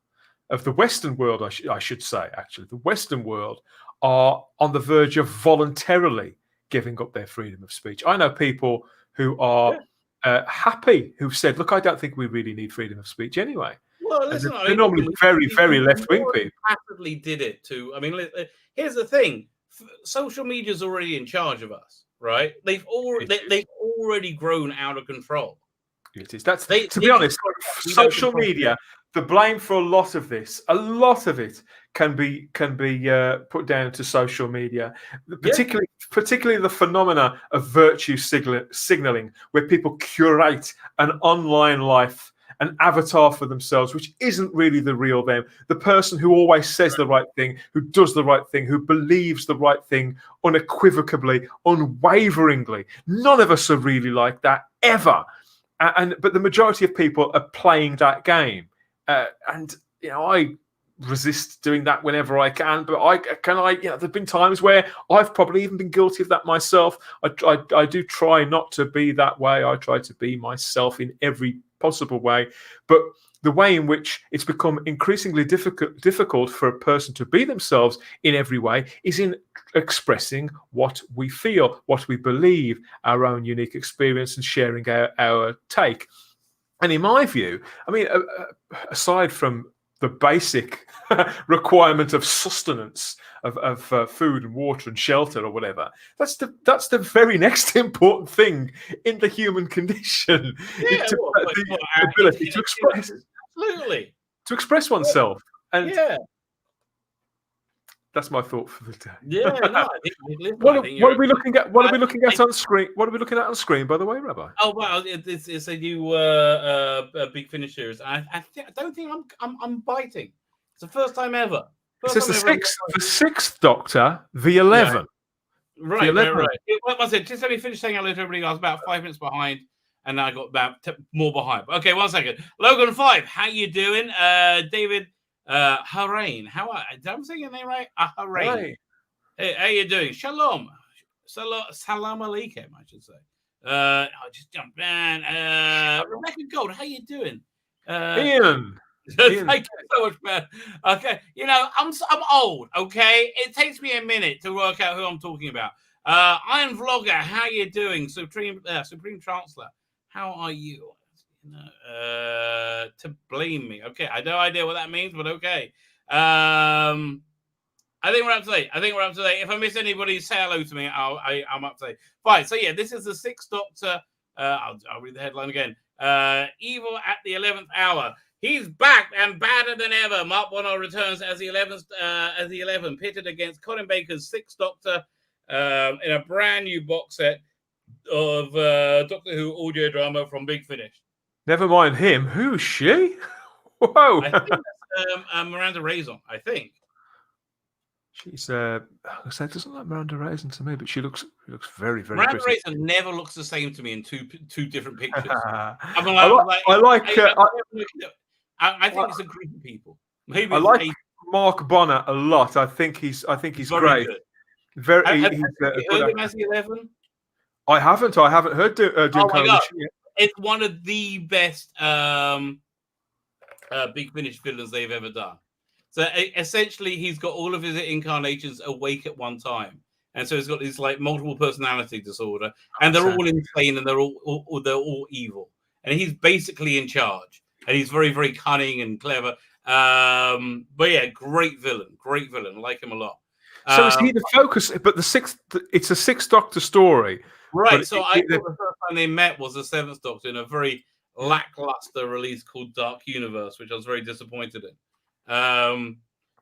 of the Western world, I should say, actually, the Western world are on the verge of voluntarily giving up their freedom of speech. I know people who are happy, who've said, look, I don't think we really need freedom of speech anyway. Well, listen, they're normally very, very left-wing people. Passively did it too. I mean, here's the thing. Social media is already in charge of us, right? They've already grown out of control. It is. To be honest, social media, the blame for a lot of it can be put down to social media, particularly the phenomena of virtue signaling, where people curate an online life, an avatar for themselves, which isn't really the real them. The person who always says the right thing, who does the right thing, who believes the right thing unequivocally, unwaveringly. None of us are really like that ever. But the majority of people are playing that game. And I resist doing that whenever I can. But there've been times where I've probably even been guilty of that myself. I do try not to be that way. I try to be myself in every possible way. But the way in which it's become increasingly difficult for a person to be themselves in every way is in expressing what we feel, what we believe, our own unique experience, and sharing our take. And in my view, I mean, aside from the basic requirement of sustenance, of food and water and shelter or whatever, that's the very next important thing in the human condition. Yeah, the ability to express. Absolutely. To express oneself. And yeah. that's my thought for the day. Yeah, no, I think What are we looking at? What are we looking at on screen? What are we looking at on screen, by the way, Rabbi? Oh well, it's a new Big Finish series. I don't think I'm biting. It's the first time ever. It says the sixth Doctor, the 11. Yeah. Right. One second. Just let me finish saying hello to everybody. I was about 5 minutes behind, and I got about more behind. Okay, 1 second. Logan 5, how you doing? David Harain. How are I'm saying your name right? Harain. Hey, how you doing? Shalom. Salam alaikum, I should say. I'll just jump in. Rebecca Gold, how you doing? Ian. Thank you so much, man. Okay, I'm old. Okay, it takes me a minute to work out who I'm talking about. Iron Vlogger, how you doing? Supreme Chancellor, how are you? To blame me. Okay, I have no idea what that means, but okay. I think we're up to date. If I miss anybody, say hello to me. I'm up to date. Fine. So yeah, this is the sixth Doctor. I'll read the headline again. Evil at the 11th hour. He's back and badder than ever. Mark Bono returns as the 11, pitted against Colin Baker's Sixth Doctor in a brand new box set of Doctor Who audio drama from Big Finish. Never mind him. Who's she? Whoa! I think that's Miranda Raison. I think she's. I doesn't like Miranda Raison to me, but she looks very, very. Miranda pretty. Raison never looks the same to me in two different pictures. I think it's a group of people. Maybe I like Mark Bonner a lot. I think he's great. Good. Very. Have you heard him as the 11? I haven't heard doing yet. It's one of the best Big Finish villains they've ever done. So essentially, he's got all of his incarnations awake at one time, and so he's got this like multiple personality disorder, and they're all insane and they're all evil, and he's basically in charge. And he's very, very cunning and clever. But yeah, great villain. I like him a lot. So is he the focus? But it's a Sixth Doctor story. Right. So I thought the first time they met was the Seventh Doctor in a very lackluster release called Dark Universe, which I was very disappointed in.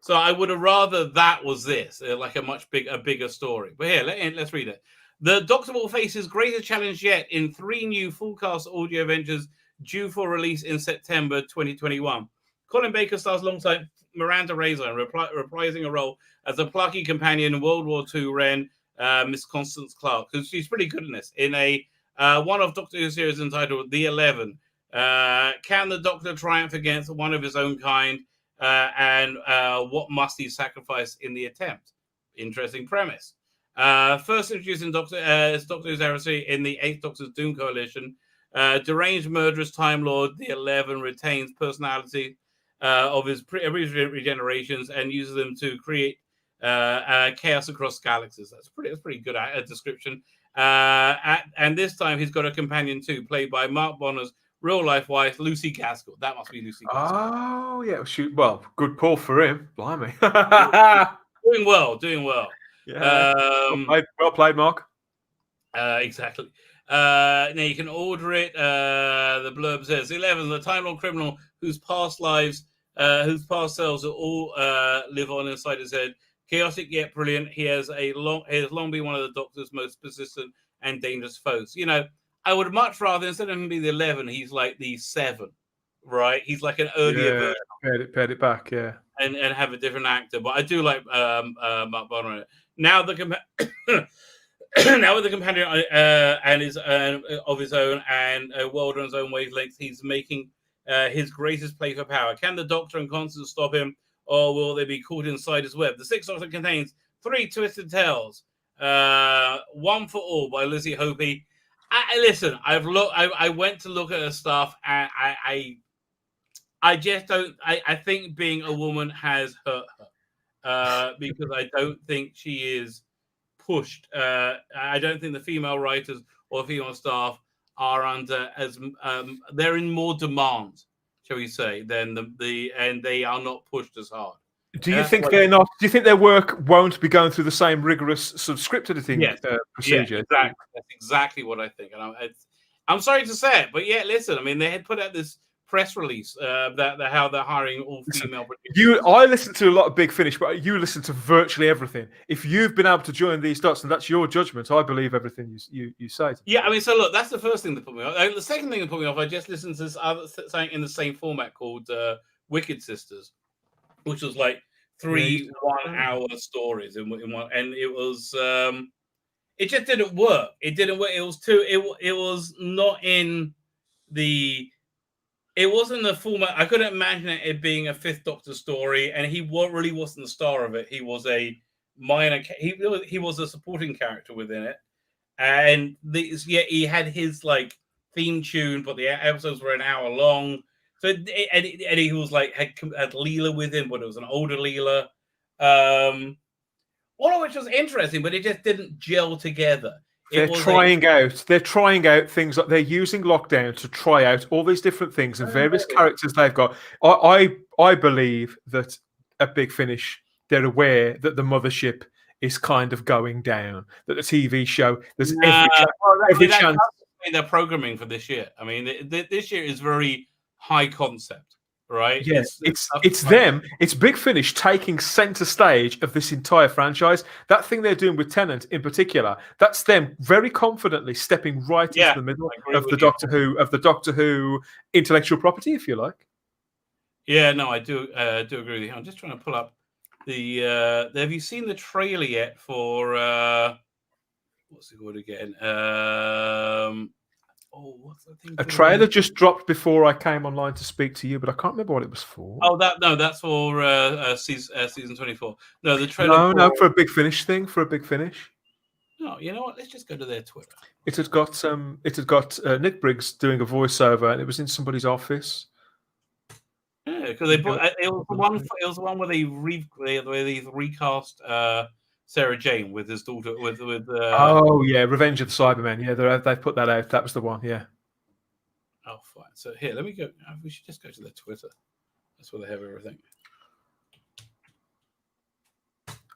So I would have rather that was this, like a bigger story. But here, let's read it. The Doctor will face his greatest challenge yet in 3 new full cast audio adventures due for release in September 2021. Colin Baker stars alongside Miranda Raison, reprising a role as a plucky companion in World War II Wren, Miss Constance Clark, because she's pretty good in this. In a one-off Doctor Who series entitled The 11, can the Doctor triumph against one of his own kind, and what must he sacrifice in the attempt? Interesting premise. First introduced in Doctor Who's heresy in the 8th Doctor's Doom Coalition, deranged murderous Time Lord, the 11 retains personality of his regenerations and uses them to create chaos across galaxies. That's pretty good description. And this time he's got a companion too, played by Mark Bonner's real life wife, Lucy Gaskell. That must be Lucy Gaskell. Oh yeah, shoot. Well, good pull for him. Blimey. doing well. Yeah. Well played, Mark. Exactly. Now you can order it. The blurb says 11, the Time Lord criminal whose past selves are all live on inside his head. Chaotic yet brilliant. He has long been one of the Doctor's most persistent and dangerous foes. I would much rather, instead of him being the 11, he's like the 7, right? He's like an earlier version. Pared it back, yeah. And have a different actor. But I do like Mark Bonner. Now now with the companion and his of his own and a world on his own wavelength, he's making his greatest play for power. Can the Doctor and Constance stop him, or will they be caught inside his web? The Sixth Doctor contains 3 twisted tales. One for All by Lizzie Hope. Listen, I went to look at her stuff, and I just don't. I think being a woman has hurt her because I don't think she is pushed. I don't think the female writers or female staff are under as they're in more demand, shall we say, than and they are not pushed as hard. Do you think they're not? Do you think their work won't be going through the same rigorous script editing procedure? Yeah, exactly. That's exactly what I think. And I'm sorry to say it, but yeah, listen. I mean, they had put out this press release that how they're hiring all female producers. I listen to a lot of Big Finish, but you listen to virtually everything. If you've been able to join these dots, and that's your judgment, I believe everything you say. Yeah, I mean, so look, that's the first thing that put me off. The second thing that put me off, I just listened to this other thing in the same format called Wicked Sisters, which was like 3 1-hour stories in one, and it was it just didn't work. It didn't work. It was too. It was not in the. It wasn't the format. I couldn't imagine it being a Fifth Doctor story, and he really wasn't the star of it. He was a minor. He was a supporting character within it, and he had his like theme tune, but the episodes were an hour long. So and he was like had Leela with him, but it was an older Leela. All of which was interesting, but it just didn't gel together. They're trying out things like they're using lockdown to try out all these different things and various characters they've got. I believe that at Big Finish, they're aware that the mothership is kind of going down, that the TV show, there's every chance. They're programming for this year. I mean, this year is very high concept. Right? Yes, it's them. It's Big Finish taking center stage of this entire franchise. That thing they're doing with Tennant in particular, that's them very confidently stepping right into the middle of the Doctor Who intellectual property, if you like. Yeah, no, I do agree with you. I'm just trying to pull up the. Have you seen the trailer yet for what's it called again? What's that thing? A trailer just dropped before I came online to speak to you, but I can't remember what it was for. Oh, that's for season 24. No, the trailer. No, for a Big Finish thing. For a Big Finish. No, you know what? Let's just go to their Twitter. It had got Nick Briggs doing a voiceover, and it was in somebody's office. Yeah, because it was the one where they recast Sarah Jane with his daughter with Revenge of the Cybermen. Yeah, they've put that out. That was the one. Yeah. Oh, fine. So here, let me go. We should just go to their Twitter. That's where they have everything.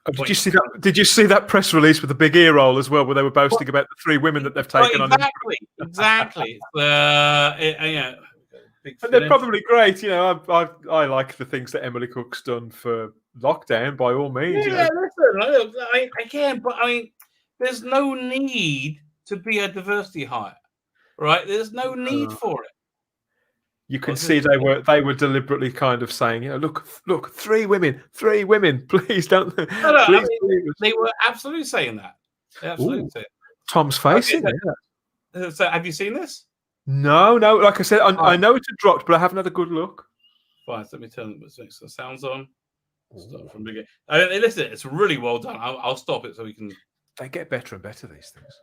Oh, did you see that press release with the big ear roll as well, where they were boasting about the 3 women that they've taken on? Exactly. And they're probably great. You know, I like the things that Emily Cook's done for lockdown, by all means. Yeah, listen, I can, but I mean, there's no need to be a diversity hire, right? There's no need for it. You can see they were deliberately kind of saying, you know, look, 3 women, please don't. They were absolutely saying that. Tom's face. So, have you seen this? No. Like I said, I know it had dropped, but I haven't had a good look. Fine, let me turn the sounds on. Start from beginning. Listen, it's really well done. I'll stop it so we can. They get better and better, these things.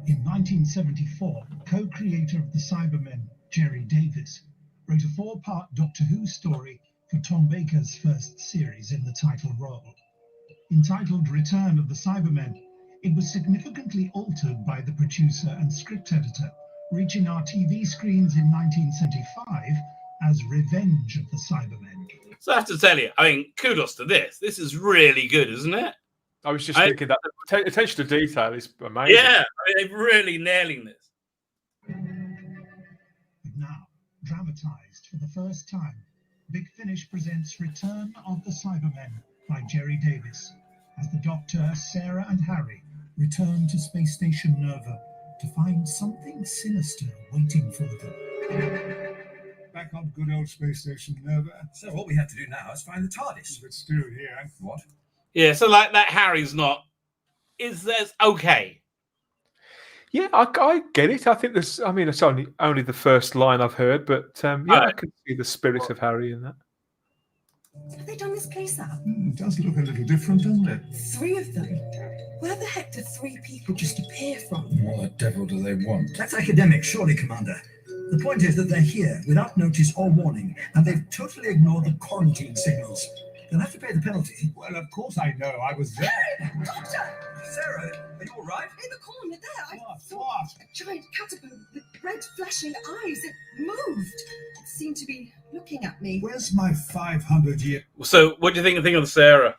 In 1974, co-creator of the Cybermen, Jerry Davis, wrote a 4-part Doctor Who story for Tom Baker's first series in the title role. Entitled Return of the Cybermen, it was significantly altered by the producer and script editor, reaching our TV screens in 1975 as Revenge of the Cybermen. So I have to tell you, I mean, kudos to this. This is really good, isn't it? I was just thinking that attention to detail is amazing. Yeah, I mean, they're really nailing this. But now, dramatized for the first time, Big Finish presents Return of the Cybermen by Jerry Davis, as the Doctor, Sarah and Harry return to Space Station Nerva to find something sinister waiting for them. Back on good old Space Station Nerva. So what we have to do now is find the TARDIS. But still here. What? Yeah, so like that Harry's not. That's okay. Yeah, I get it. I think there's. I mean, it's only the first line I've heard, but I can see the spirit of Harry in that. Have they done this place up? It does look a little different, doesn't it? 3 of them. Where the heck did 3 people just appear from? What the devil do they want? That's academic, surely, Commander. The point is that they're here without notice or warning, and they've totally ignored the quarantine signals. They'll have to pay the penalty. Well, of course I know. I was there. Doctor! Sarah, are you all right? In the corner there, I saw What? a giant caterpillar with red flashing eyes. It moved. It seemed to be looking at me. Where's my 500-year... So, what do you think of Sarah?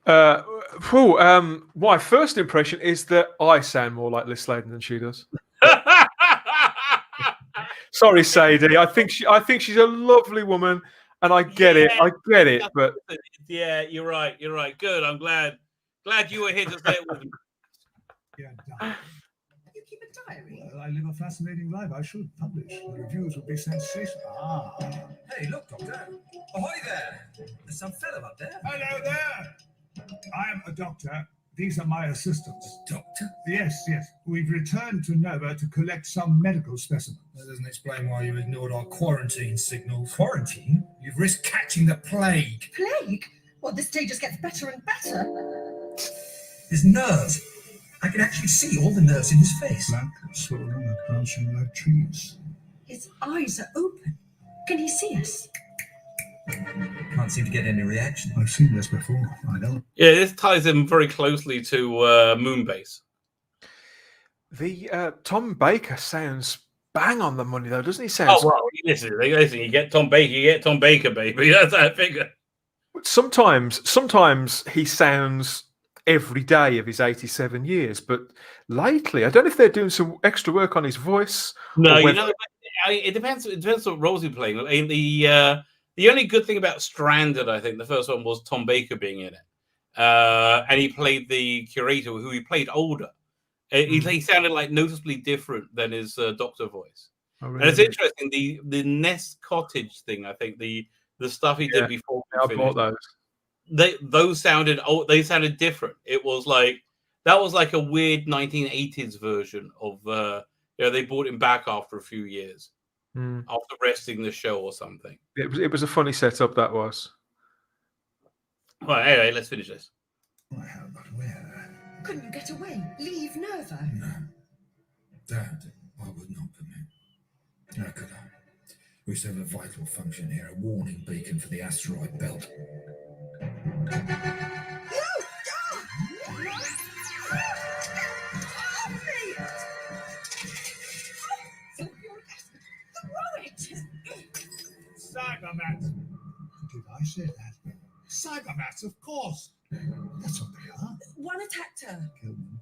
My first impression is that I sound more like Liz Sladen than she does. Sorry, Sadie. I think she's a lovely woman, and I get it. But yeah, you're right. You're right. Good. I'm glad you were here to say it with me. Yeah, done. You keep a diary? Well, I live a fascinating life. I should publish. The reviews would be sensational. Ah. Hey, look, Doctor. Ahoy there. There's some fellow up there. Hello there. I am a doctor. These are my assistants. Doctor? Yes. We've returned to Nova to collect some medical specimens. That doesn't explain why you ignored our quarantine signals. Quarantine? You've risked catching the plague. Plague? Well, this day just gets better and better. His nerves. I can actually see all the nerves in his face. Black, swollen, and branching like trees. His eyes are open. Can he see us? Can't seem to get any reaction. I've seen this before. I know. Yeah, this ties in very closely to Moonbase. the Tom Baker sounds bang on the money, though, doesn't he? Oh, well, listen, you get Tom Baker, baby. That's that figure. Sometimes he sounds every day of his 87 years, but lately, I don't know if they're doing some extra work on his voice. No, it depends. It depends what roles he's playing. The only good thing about Stranded, I think, the first one was Tom Baker being in it, and he played the curator, who he played older. He sounded like noticeably different than his Doctor voice. Oh, really? And it's interesting, the Nest Cottage thing. I think the stuff he did before. I bought those. Those sounded they sounded different. It was like that was like a weird 1980s version of they brought him back after a few years after resting the show or something. It was a funny setup, that was. Right, anyway, let's finish this. I have but where? Couldn't you get away? Leave Nova? No. That I would not permit. How could I? We serve a vital function here, a warning beacon for the asteroid belt. Cybermen. Did I say that? Cybermen, of course. That's what they are. One attacked her. Kilman,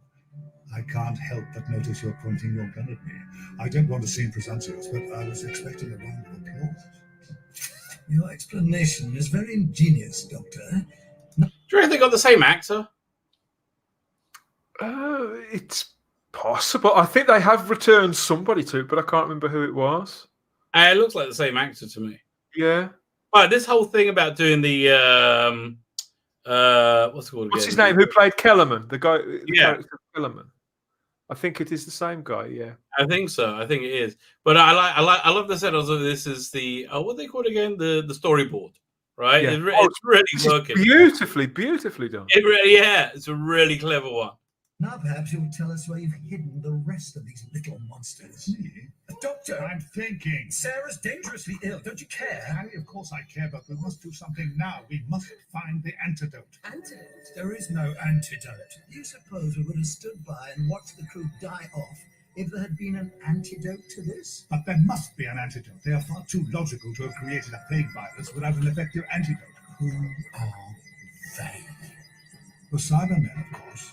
I can't help but notice you're pointing your gun at me. I don't want to seem presumptuous, but I was expecting a round of applause. Your explanation is very ingenious, Doctor. Do you reckon they got the same actor? It's possible. I think they have returned somebody to it, but I can't remember who it was. It looks like the same actor to me. Yeah. Right, this whole thing about doing the what's it called again? What's his name? Who played Kellerman? The guy. Yeah, Kellerman. I think it is the same guy. Yeah, I think so. I think it is. But I love the set. Also, this is the what they call it again? The storyboard, right? Yeah. It's really working. Beautifully done. It's a really clever one. Now perhaps you'll tell us where you've hidden the rest of these little monsters. Me? Doctor, I'm thinking. Sarah's dangerously ill. Don't you care? Harry, of course I care, but we must do something now. We must find the antidote. Antidote? There is no antidote. Do you suppose we would have stood by and watched the crew die off if there had been an antidote to this? But there must be an antidote. They are far too logical to have created a plague virus without an effective antidote. Who are they? The Cybermen, of course.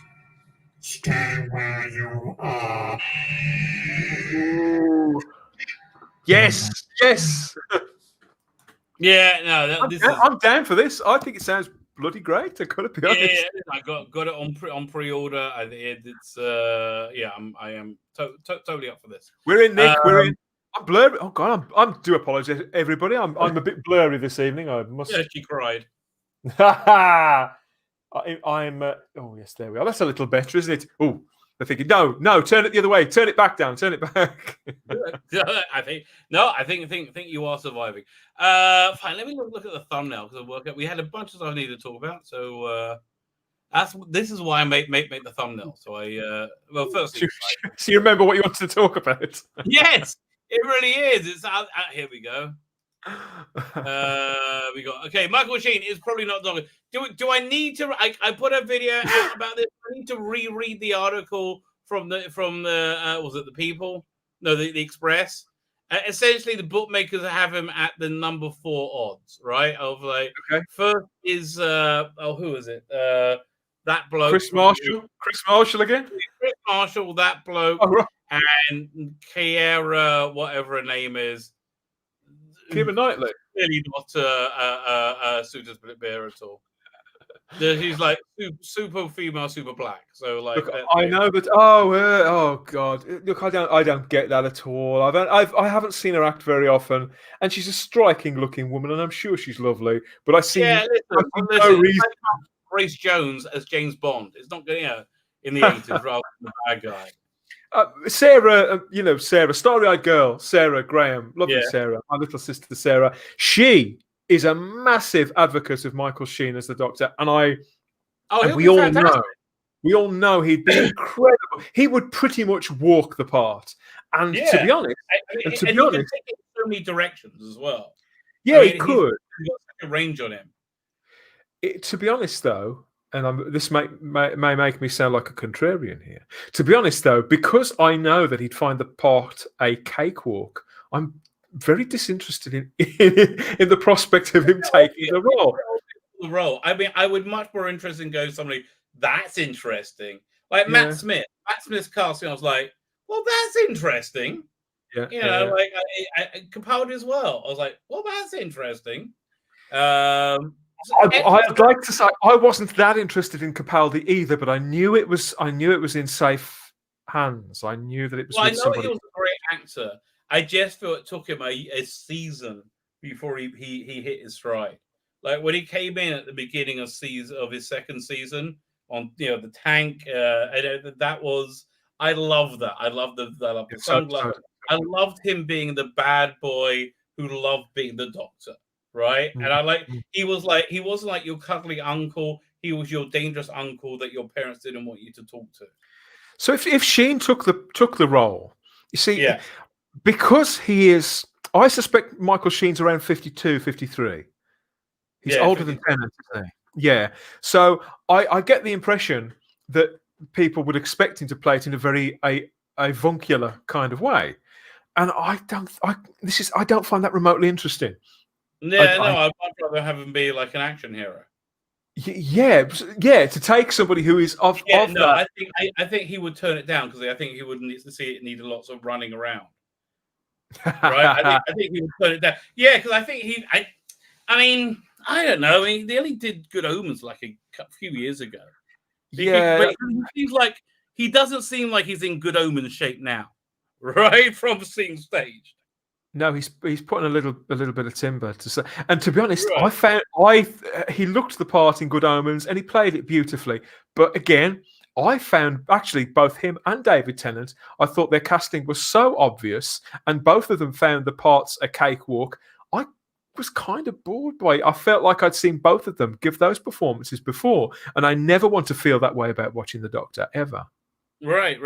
Stay where you are. Yes. Yeah, no, I'm down for this. I think it sounds bloody great. I gotta be honest. Yeah, I got it on pre-order. I am totally up for this. We're in, Nick. We're in. I'm blurry. Oh God, I do apologise, everybody. I'm a bit blurry this evening. I must. Yeah, she cried. I'm. Oh yes, there we are. That's a little better, isn't it? Oh, they're thinking, no, turn it the other way. Turn it back down. Turn it back. I think you are surviving. Fine. Let me look at the thumbnail because we had a bunch of stuff I needed to talk about. So this is why I make the thumbnail. So first. So you remember what you wanted to talk about? Yes, it really is. It's out. Here we go. We got Michael Sheen is probably not talking. Do I need to? I put a video out about this. I need to reread the article from the was it the People? No, the Express. Essentially, the bookmakers have him at the number 4 odds, right? Of first is who is it? That bloke, Chris Marshall again. Chris Marshall, that bloke, and Kiera, whatever her name is, Keira Knightley. Really not a suitor split bear at all. She's like super female, super black. So like, look, I know that. Oh God! Look, I don't get that at all. I haven't seen her act very often, and she's a striking-looking woman, and I'm sure she's lovely. But I see, listen, no reason. Grace Jones as James Bond. It's not going in the 80s rather than the bad guy. Sarah, Sarah, starry-eyed girl, Sarah Graham, lovely Sarah, my little sister Sarah. She is a massive advocate of Michael Sheen as the Doctor, and we all know he'd be incredible. He would pretty much walk the part, and to be honest, he could take it in so many directions as well. Yeah, he could. He's got such a range on him. To be honest, though, and this may make me sound like a contrarian here. To be honest, though, because I know that he'd find the part a cakewalk, I'm very disinterested in the prospect of him taking the role. The role. I mean, I would much more interested in going somebody that's interesting, like Matt Smith. Matt Smith's casting, I was like, well, that's interesting. Like Capaldi as well. I was like, well, that's interesting. I'd like to say I wasn't that interested in Capaldi either, but I knew it was in safe hands. I knew that it was. Well, with I know somebody. he was a great actor. I just felt it took him a season before he hit his stride. Like when he came in at the beginning of his second season on the tank. That was I love that. I love the sunglasses. I loved him being the bad boy who loved being the Doctor. Right, and he wasn't like your cuddly uncle. He was your dangerous uncle that your parents didn't want you to talk to. So if Sheen took the role, you see, because he is, I suspect Michael Sheen's around 52, 53. He's older than Tennant, isn't he? Yeah. So I get the impression that people would expect him to play it in a very avuncular kind of way, and I don't find that remotely interesting. I'd much rather have him be like an action hero. Yeah. To take somebody who is of that. I think he would turn it down because I think he would need lots of running around. Right? I think he would turn it down. Yeah, because I think I mean, I don't know. I mean, they only did Good Omens like a few years ago. But he doesn't seem like he's in Good Omens shape now, right? From seeing staged. No, he's putting a little bit of timber to say. And to be honest, he looked the part in Good Omens and he played it beautifully. But again, I found actually both him and David Tennant, I thought their casting was so obvious, and both of them found the parts a cakewalk. I was kind of bored by it. I felt like I'd seen both of them give those performances before, and I never want to feel that way about watching the Doctor ever. Right.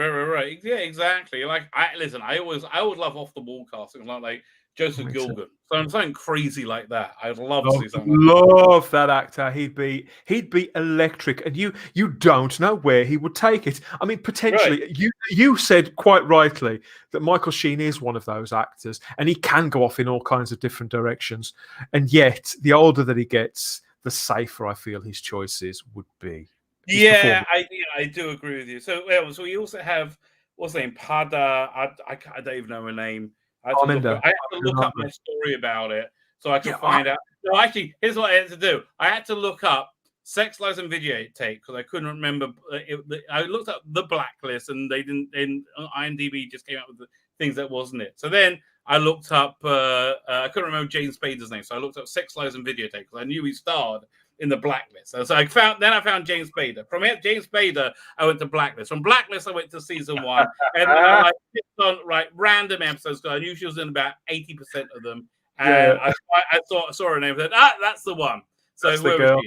Yeah, exactly. Like, I would love off the wall casting, like Joseph Gilgan. Something crazy like that. I'd love to see something. Love that actor. He'd be electric, and you don't know where he would take it. I mean, potentially, you said quite rightly that Michael Sheen is one of those actors, and he can go off in all kinds of different directions. And yet, the older that he gets, the safer I feel his choices would be. Yeah, I do agree with you. So we also have what's her name, Pada. I don't even know her name. I had to look up my story about it so I could find out. No, actually, here's what I had to do. I had to look up Sex, Lies, and Videotape because I couldn't remember. I looked up The Blacklist, and they didn't. And IMDb just came up with the things that wasn't it. So then I looked up. I couldn't remember James Spader's name, so I looked up Sex, Lies, and Videotape because I knew he starred in The Blacklist. So I found James Spader. From James Spader, I went to Blacklist. From Blacklist, I went to season 1. And I picked on random episodes because I knew she was in about 80% of them. And I saw her name and said, that's the one. So that's the girl.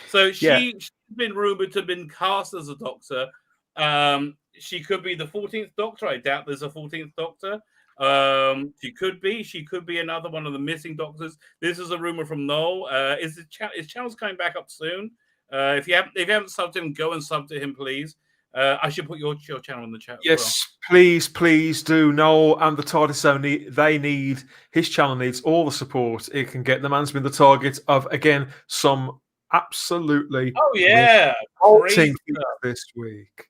So she's been rumored to have been cast as a Doctor. She could be the 14th Doctor. I doubt there's a 14th Doctor. She could be another one of the missing Doctors. This is a rumor from Noel. Is Channel's coming back up soon? If you haven't subbed him, go and sub to him, please. I should put your channel in the chat. Yes, please do. Noel and the TARDIS his channel needs all the support it can get. The man's been the target of some absolutely great things this week.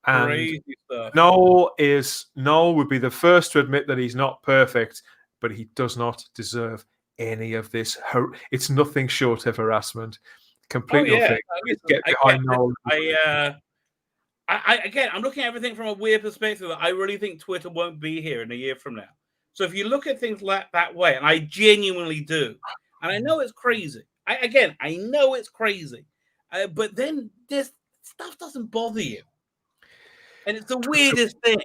And crazy stuff. Noel would be the first to admit that he's not perfect, but he does not deserve any of this. It's nothing short of harassment. Completely unfair. Get behind Noel. Again, I'm looking at everything from a weird perspective. I really think Twitter won't be here in a year from now. So if you look at things like that way, and I genuinely do, and I know it's crazy. I know it's crazy, but then this stuff doesn't bother you, and it's the weirdest thing.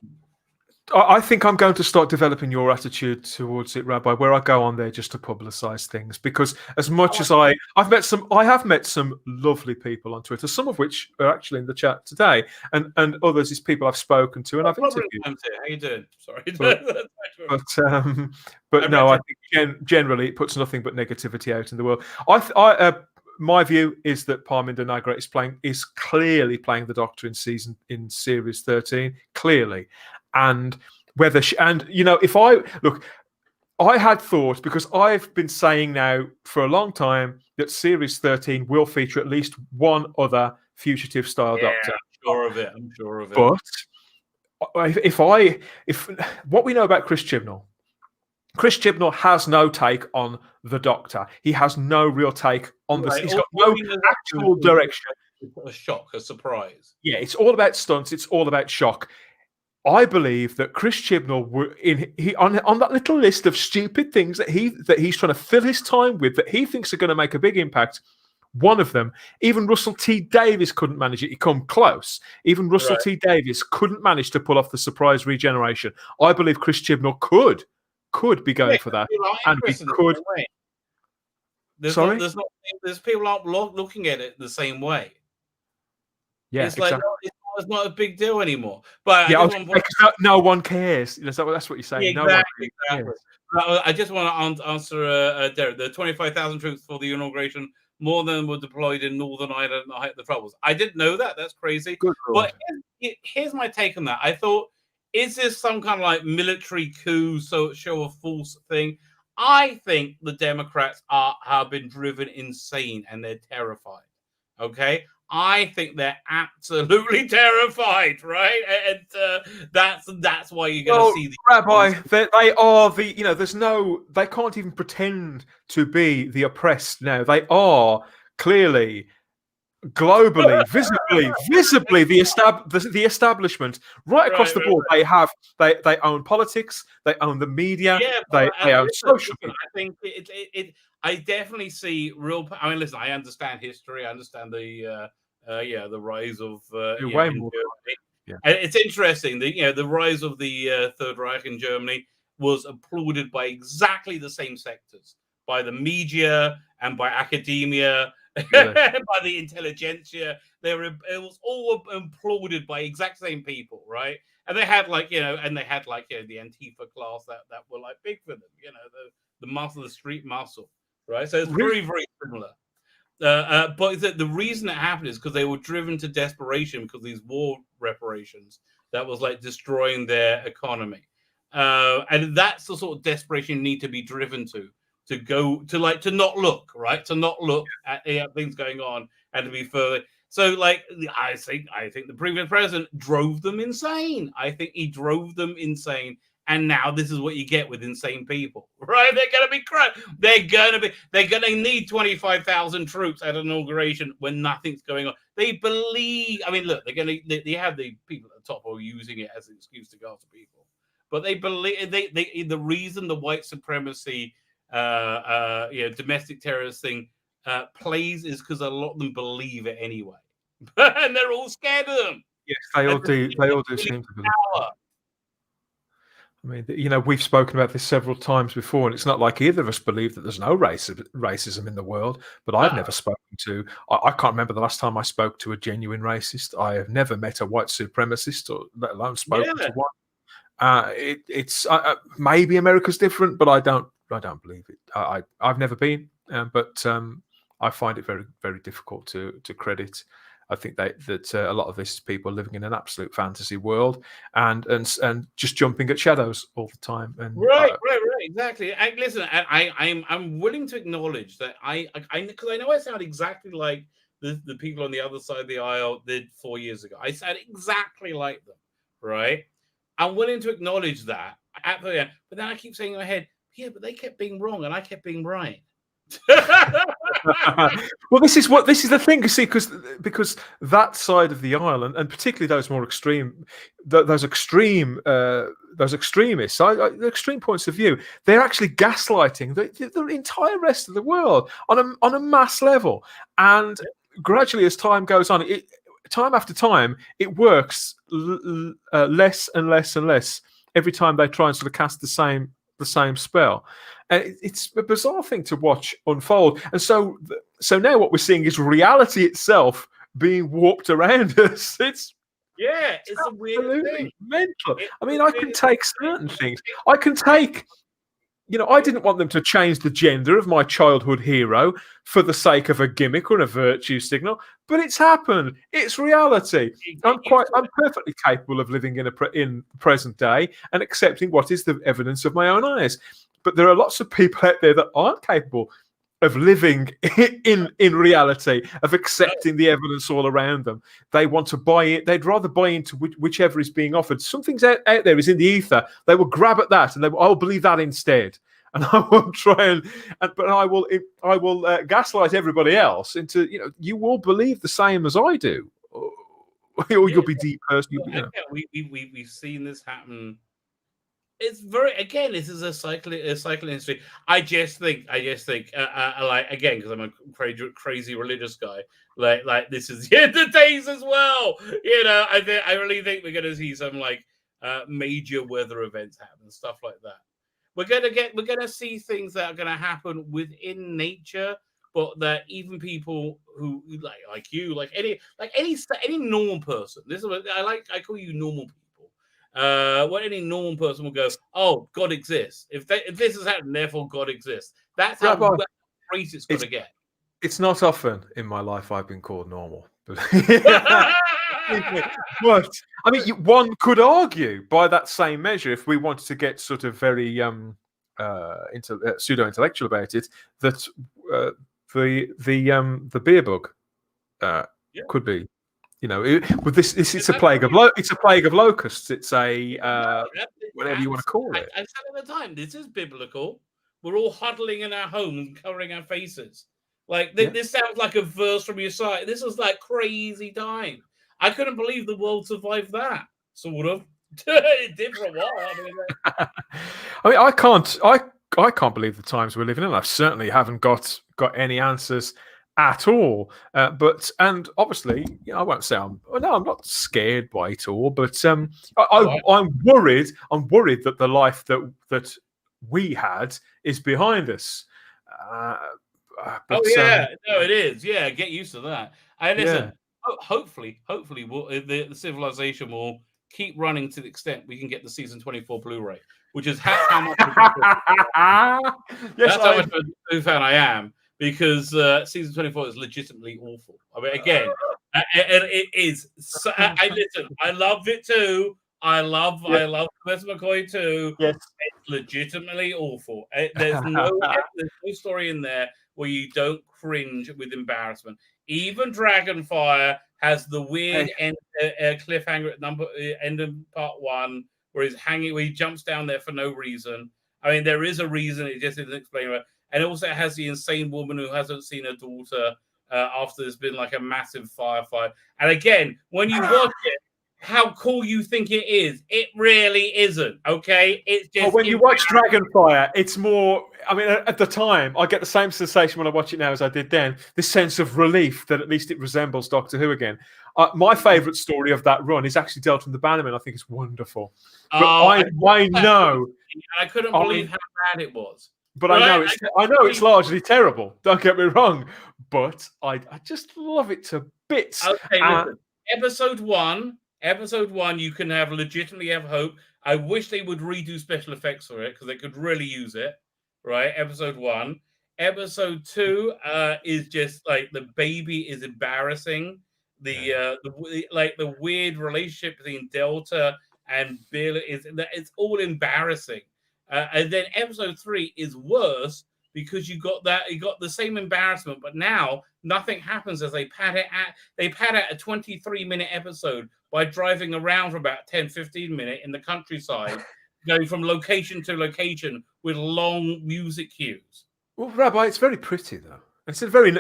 I think I'm going to start developing your attitude towards it, Rabbi, where I go on there just to publicize things. Because as much as I have met some lovely people on Twitter, some of which are actually in the chat today, and others is people I've spoken to and I've interviewed. How you doing? Sorry, but no, I think generally it puts nothing but negativity out in the world. My view is that Parminder Nagra is clearly playing the Doctor in series 13, clearly. And if I had thought, because I've been saying now for a long time that series 13 will feature at least one other fugitive style Doctor. I'm sure of it. But if what we know about Chris Chibnall has no take on the Doctor. He has no real take on this. He's got no actual direction. A surprise. Yeah, it's all about stunts. It's all about shock. I believe that Chris Chibnall on that little list of stupid things that he's trying to fill his time with that he thinks are going to make a big impact. One of them, even Russell T Davies couldn't manage it. He come close. Even Russell T Davies couldn't manage to pull off the surprise regeneration. I believe Chris Chibnall could be going for that, and we could. There's people aren't looking at it the same way. Yeah, it's like it's not a big deal anymore. But no one cares. That's what you're saying. Exactly. I just want to answer Derek. The 25,000 troops for the inauguration, more than were deployed in Northern Ireland at the height of the Troubles. I didn't know that. That's crazy. But here's my take on that. I thought, is this some kind of like military coup, show of force thing? I think the Democrats have been driven insane and they're terrified. Okay? I think they're absolutely terrified, right? And that's why you're going to see the Rabbi. They are they can't even pretend to be the oppressed now. They are clearly, globally, visibly the establishment right across the board. They own politics. They own the media. They own social media. I think I definitely see real. I mean, listen. I understand history. I understand the rise of Germany. And it's interesting. The rise of the Third Reich in Germany was applauded by exactly the same sectors, by the media and by academia, by the intelligentsia. It was all applauded by exact same people, right? And they had the Antifa class that were like big for them, the muscle, the street muscle, right? So it's very, very similar. But the reason it happened is because they were driven to desperation because of these war reparations that was like destroying their economy. And that's the sort of desperation you need to be driven to go to not look, right? To not look at things going on and to be further. So I think the previous president drove them insane. I think he drove them insane. And now this is what you get with insane people, right? They're going to be crazy. They're going to need 25,000 troops at inauguration when nothing's going on. They believe. I mean, look, they have the people at the top who are using it as an excuse to go after people, but they believe the reason the white supremacy, domestic terrorist thing plays is because a lot of them believe it anyway, and they're all scared of them. Yes, they all do. They all do seem to believe. I mean, we've spoken about this several times before, and it's not like either of us believe that there's no racism in the world. But I've never spoken to. I can't remember the last time I spoke to a genuine racist. I have never met a white supremacist, or let alone spoken to one. It's maybe America's different, but I don't believe it. I've never been, but I find it very, very difficult to credit. I think that a lot of this is people living in an absolute fantasy world and just jumping at shadows all the time. And right, exactly. Listen, I'm willing to acknowledge that because I know I sound exactly like the people on the other side of the aisle did 4 years ago. I sound exactly like them, right? I'm willing to acknowledge that. Absolutely. But then I keep saying in my head, yeah, but they kept being wrong and I kept being right. Well, this is the thing, you see, because that side of the aisle, and particularly those more extreme, those extremists, the extreme points of view, they're actually gaslighting the entire rest of the world on a mass level, and gradually as time goes on, time after time, it works less and less and less every time they try and sort of cast the same spell. And it's a bizarre thing to watch unfold. And so now what we're seeing is reality itself being warped around us. It's a weird thing. Mental. I mean, I can take certain things. I can take, I didn't want them to change the gender of my childhood hero for the sake of a gimmick or a virtue signal, but it's happened. It's reality. I'm perfectly capable of living in present day and accepting what is the evidence of my own eyes. But there are lots of people out there that aren't capable of living in reality, of accepting the evidence all around them. They want to buy it. They'd rather buy into whichever is being offered. Something's out there is in the ether. They will grab at that and I will believe that instead. And I will try but I will gaslight everybody else into, you will believe the same as I do, or you'll be deep person. We've seen this happen. It's this is a cycle in history. I just think, like, again, because I'm a crazy religious guy, like this is the end of days as well. I really think we're going to see some major weather events happen, stuff like that. We're gonna see things that are going to happen within nature, but that even people who like you, like any normal person. This is what I call you normal people. What any normal person will go, oh, God exists. If this has happened, therefore God exists. That's how great it's going to get. It's not often in my life I've been called normal, but but I mean, one could argue by that same measure, if we wanted to get sort of very pseudo-intellectual about it, that the beer bug could be. With this, it's a plague of locusts. It's a whatever you want to call it. I said at the time, this is biblical. We're all huddling in our homes and covering our faces. This sounds like a verse from your side. This was like crazy time. I couldn't believe the world survived that. Sort of. It did for a while. I mean, I can't believe the times we're living in. I certainly haven't got any answers at all, and obviously, I won't say I'm not scared by it all, but I'm worried. I'm worried that the life that we had is behind us. No, it is. Yeah, get used to that. And listen, hopefully, the civilization will keep running to the extent we can get the season 24 Blu-ray, which is how much. That's how much of a fan I am. Because season 24 is legitimately awful. I mean, again, it is. So, listen. I love it too. I love Chris McCoy too. Yes, it's legitimately awful. There's no story in there where you don't cringe with embarrassment. Even Dragonfire has the weird cliffhanger at end of part 1, where he jumps down there for no reason. I mean, there is a reason. It just isn't explained. And also it has the insane woman who hasn't seen her daughter after there's been like a massive firefight. And again, when you watch it, how cool you think it is, it really isn't. Okay, it's just when you watch Dragonfire, it's more. I mean, at the time, I get the same sensation when I watch it now as I did then. This sense of relief that at least it resembles Doctor Who again. My favourite story of that run is actually Delta and the Bannermen. I think it's wonderful. But I know. I couldn't believe how bad it was. But I know it's largely terrible. Don't get me wrong, but I just love it to bits. Okay, episode one, you can legitimately have hope. I wish they would redo special effects for it because they could really use it. Right, episode 1. Episode 2 is just like the baby is embarrassing. The weird relationship between Delta and Bill it's all embarrassing. And then episode 3 is worse because you got the same embarrassment, but now nothing happens as they pad out a 23-minute episode by driving around for about 10-15 minutes in the countryside, going from location to location with long music cues. Well, Rabbi, it's very pretty though. It's a very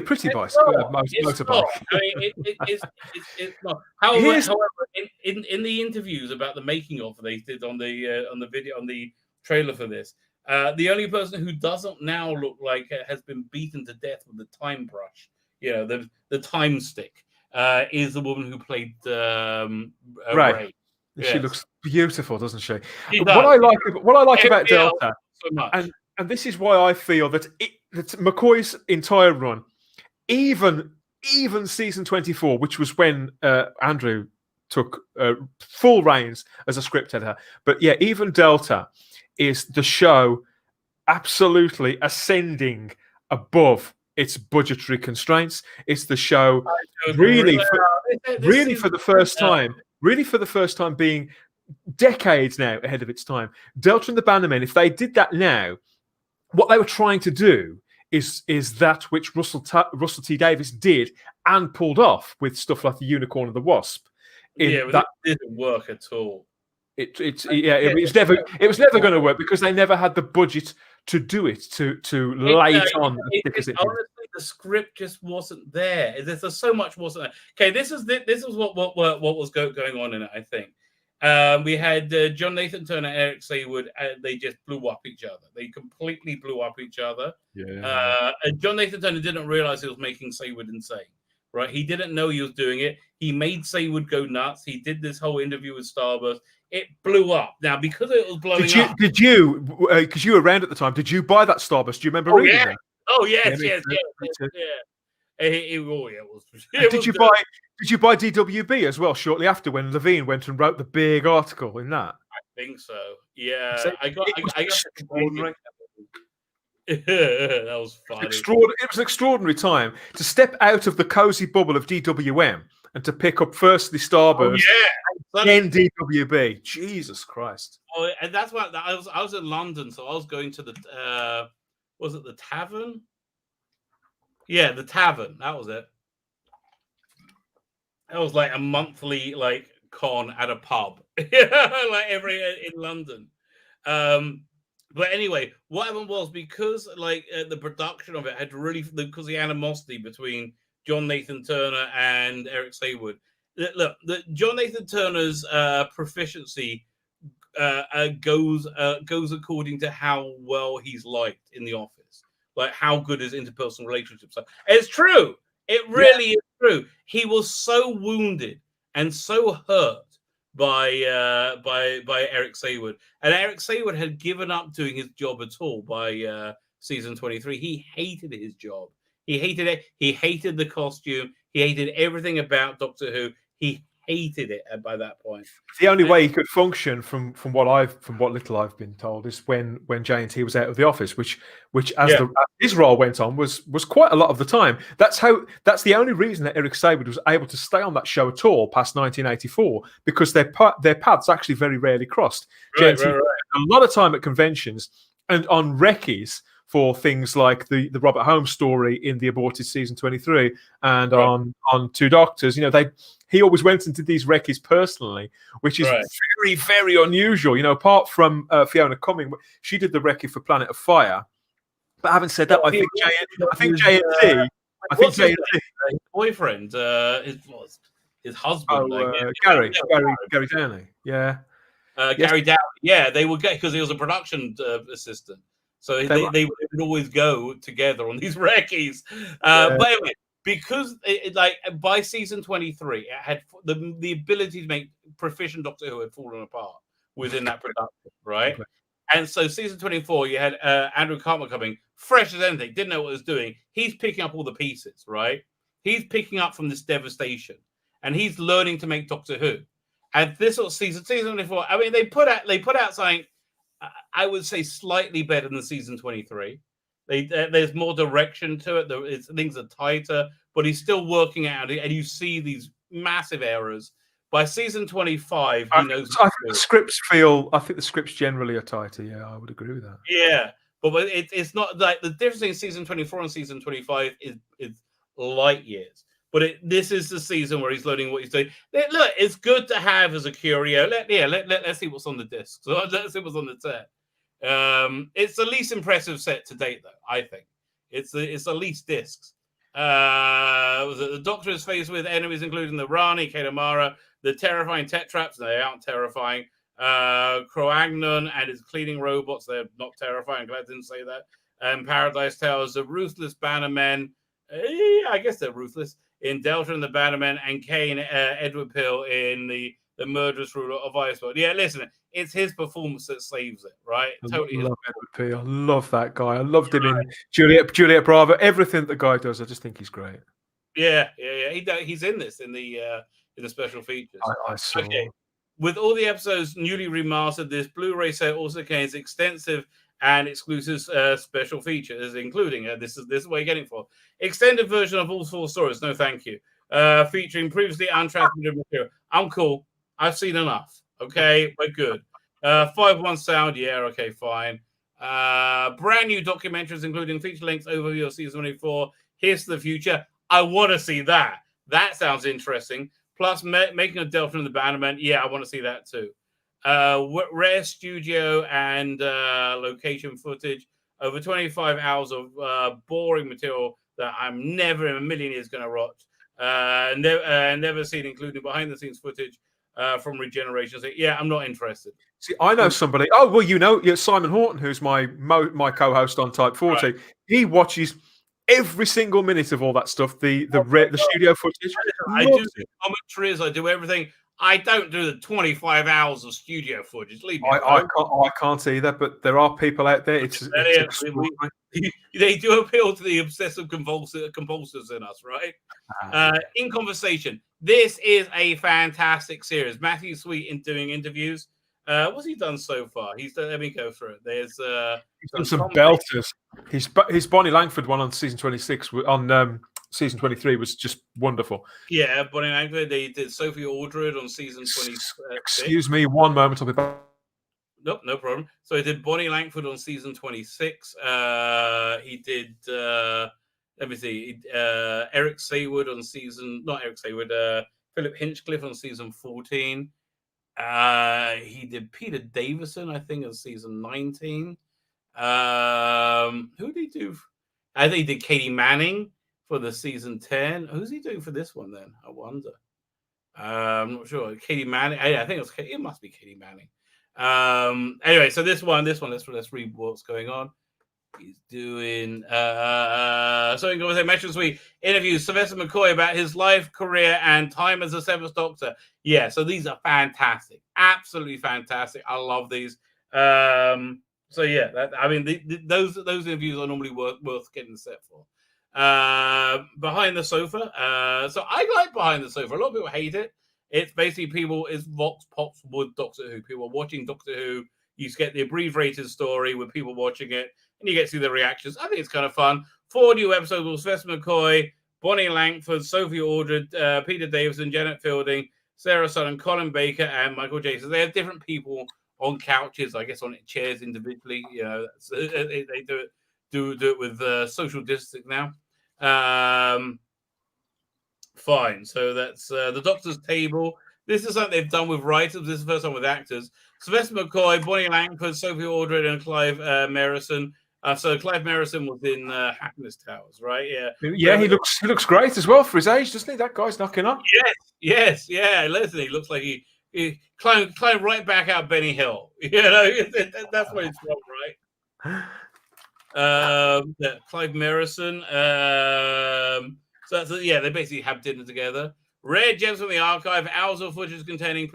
pretty bicycle, motorbike. I mean, it's not. However, in the interviews about the making of they did on the video on the trailer for this, the only person who doesn't now look like has been beaten to death with the time brush, the time stick, is the woman who played Ray. Yes. She looks beautiful, doesn't she? She what I like about Everybody Delta, so much. and this is why I feel that McCoy's entire run, even season 24, which was when Andrew took full reins as a script editor, but yeah, even Delta is the show absolutely ascending above its budgetary constraints. It's the show really for the first time being decades now ahead of its time. Delta and the Bannermen, if they did that now, what they were trying to do is that which Russell T Davies did and pulled off with stuff like the Unicorn and the Wasp. That didn't work at all. It was never going to work because they never had the budget to do it, to lay it on. Honestly, the script just wasn't there. There's so much wasn't there. Okay, this is what was going on in it. I think we had John Nathan Turner and Eric Saywood. They just blew up each other. They completely blew up each other. Yeah. And John Nathan Turner didn't realize he was making Saywood insane. Right? He didn't know he was doing it. He made Saywood go nuts. He did this whole interview with Starburst. It blew up. Now, because it was blowing up. Did you, because you were around at the time, did you buy that Starburst? Do you remember reading that? Oh, yes. It was. Did you buy DWB as well shortly after when Levine went and wrote the big article in that? I think so. Yeah. So I got extraordinary. That was funny. It was an extraordinary time to step out of the cozy bubble of DWM and to pick up firstly Starburst, then DWB. Jesus Christ! Oh, and that's why I was in London, so I was going to the was it the Tavern? Yeah, the Tavern. That was it. That was like a monthly con at a pub, like in London. But anyway, what happened was because the production of it had really because the animosity between John Nathan Turner and Eric Saywood. Look, John Nathan Turner's proficiency goes according to how well he's liked in the office, like how good his interpersonal relationships are. It's true. It really is true. He was so wounded and so hurt by Eric Saywood, and Eric Saywood had given up doing his job at all by season 23. He hated his job. He hated it. He hated the costume. He hated everything about Doctor Who. He hated it by that point. The only way he could function, from what little I've been told, is when J&T was out of the office, which as his role went on was quite a lot of the time. That's the only reason that Eric Saywood was able to stay on that show at all past 1984, because their paths actually very rarely crossed. J&T spent a lot of time at conventions and on recce's for things like the Robert Holmes story in the aborted season 23 and on Two Doctors. He always went into these recce's personally, which is very, very unusual. Apart from Fiona Cumming, she did the recce for Planet of Fire. But having said that, I think J&T, his boyfriend, his husband, Gary Downey, Gary Downey, they would get because he was a production assistant. So they would always go together on these recce's. But anyway, because by season 23, it had the ability to make proficient Doctor Who had fallen apart within that production, right? Okay. And so season 24, you had Andrew Cartman coming, fresh as anything, didn't know what he was doing. He's picking up all the pieces, right? He's picking up from this devastation, and he's learning to make Doctor Who. And this sort of season 24, I mean, they put out something, I would say, slightly better than season 23. There's more direction to it. Things are tighter, but he's still working out, and you see these massive errors. By season 25, he knows. I think the scripts generally are tighter. Yeah, I would agree with that. Yeah, but it's not like the difference between season 24 and season 25 is light years. But this is the season where he's learning what he's doing. Look, it's good to have as a curio. Let's see what's on the disc. So let's see what's on the set. It's the least impressive set to date, though. I think it's the least discs. The Doctor is faced with enemies including the Rani, Katamara, the terrifying Tetraps. They aren't terrifying. Cro-Magnon and his cleaning robots. They're not terrifying. I'm glad I didn't say that. Paradise Towers, the ruthless Bannermen. I guess they're ruthless. In Delta and the Bannermen, and Kane, Edward Pill in the murderous ruler of Iceworld. Yeah, listen, it's his performance that saves it, right? Totally. I love Edward Pill. I love that guy. I loved him in Juliet Bravo. Everything the guy does, I just think he's great. Yeah. He's in this in the special features. I saw. Okay. With all the episodes newly remastered, this Blu-ray set also contains extensive and exclusive special features, including this is what you're getting for extended version of all 4 stories. No, thank you. Featuring previously untransmitted material. I'm cool. I've seen enough. Okay, we're good. 5.1 sound. Yeah, okay, fine. Brand new documentaries, including feature-length overview of season 24. Here's to the future. I want to see that. That sounds interesting. Plus, making a Delta in the Bannerman. Yeah, I want to see that too. Rare studio and location footage. Over 25 hours of boring material that I'm never in a million years going to watch. Never seen, including behind-the-scenes footage from Regeneration. So, yeah, I'm not interested. See, I know somebody. Oh, well, Simon Horton, who's my co-host on Type 40. Right. He watches every single minute of all that stuff. The studio footage. I do commentaries. I do everything. I don't do the 25 hours of studio footage. Leave me alone. I can't either, but there are people out there. They do appeal to the obsessive compulsives in us, right? In conversation, this is a fantastic series. Matthew Sweet in doing interviews. What's he done so far? Let me go through it. He's done some belters. His Bonnie Langford one on season 26 on season 23 was just wonderful. Yeah, Bonnie Langford. They did Sophie Aldred on season 26. Excuse me, one moment. I'll be back. Nope, no problem. So he did Bonnie Langford on season 26. He did. Let me see. Eric Saywood on season. Not Eric Saywood. Philip Hinchcliffe on season 14. He did Peter Davison, I think, on season 19. Who did he do? I think he did Katie Manning for the season 10. Who's he doing for this one then? I wonder. I'm not sure. Katie Manning. I think it must be Katie Manning. Anyway, so this one, let's read what's going on. He's doing something with Matthew Sweet interviews Sylvester McCoy about his life, career, and time as a Seventh Doctor. Yeah, so these are fantastic, absolutely fantastic. I love these. So yeah, those interviews are normally worth getting the set for. Behind the Sofa. So I like Behind the Sofa. A lot of people hate it. It's basically it's Vox Pops with Doctor Who. People are watching Doctor Who. You get the abbreviated story with people watching it, and you get to see the reactions. I think it's kind of fun. 4 new episodes with Sylvester McCoy, Bonnie Langford, Sophie Aldred, Peter Davison, Janet Fielding, Sarah Sutton, Colin Baker, and Michael Jason. They have different people on couches, I guess, on chairs individually. You know, they do it with social distancing now. Fine. So that's the Doctor's Table. This is something they've done with writers. This is the first time with actors. Sylvester McCoy, Bonnie Langford, Sophie Aldred, and Clive Merrison. So Clive Merrison was in Happiness Towers, right? Yeah. Yeah, he looks great as well for his age, doesn't he? That guy's knocking up. Yes. Yeah. Listen, he looks like he climbed right back out Benny Hill. You know, that's what it's from, right? Clive Merrison. So they basically have dinner together. Rare gems from the archive, hours of footage containing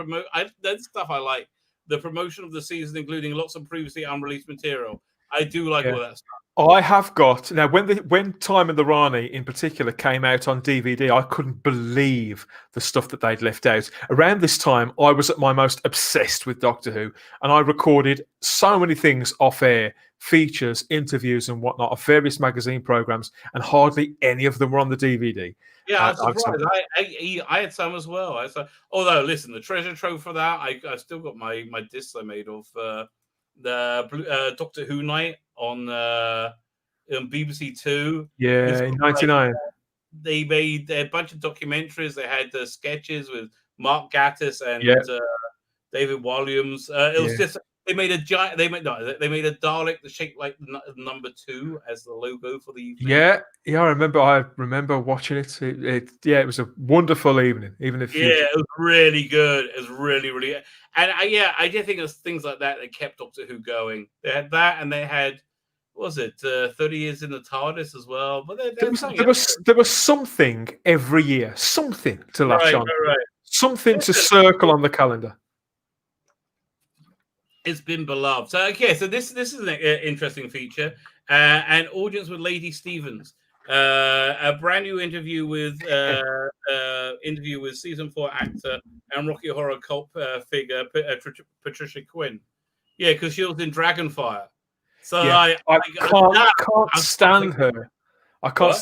that's stuff I like. The promotion of the season, including lots of previously unreleased material. I do like all that stuff. I have got now. When Time and the Rani in particular came out on DVD, I couldn't believe the stuff that they'd left out. Around this time, I was at my most obsessed with Doctor Who, and I recorded so many things off air, features, interviews, and whatnot of various magazine programs, and hardly any of them were on the DVD. Yeah, I'm surprised. I had some as well. Although, listen, the treasure trove for that, I still got my discs I made of the Doctor Who night on BBC Two. Yeah, in '99. They made a bunch of documentaries. They had sketches with Mark Gatiss and David Walliams. It was just they made a giant. They made a Dalek shaped like number 2 as the logo for the evening. Yeah. I remember watching it. It was a wonderful evening. Even if it was really good. It was really, and I just think it was things like that that kept Doctor Who going. They had that, and they had. Was it 30 years in the TARDIS as well? But there was something every year, something to latch on, something to circle on the calendar. It's been beloved. So so this is an interesting feature, an audience with Lady Stevens, a brand new interview with season 4 actor and Rocky Horror cult figure Patricia Quinn. Yeah, because she was in Dragonfire. So I can't stand her. I can't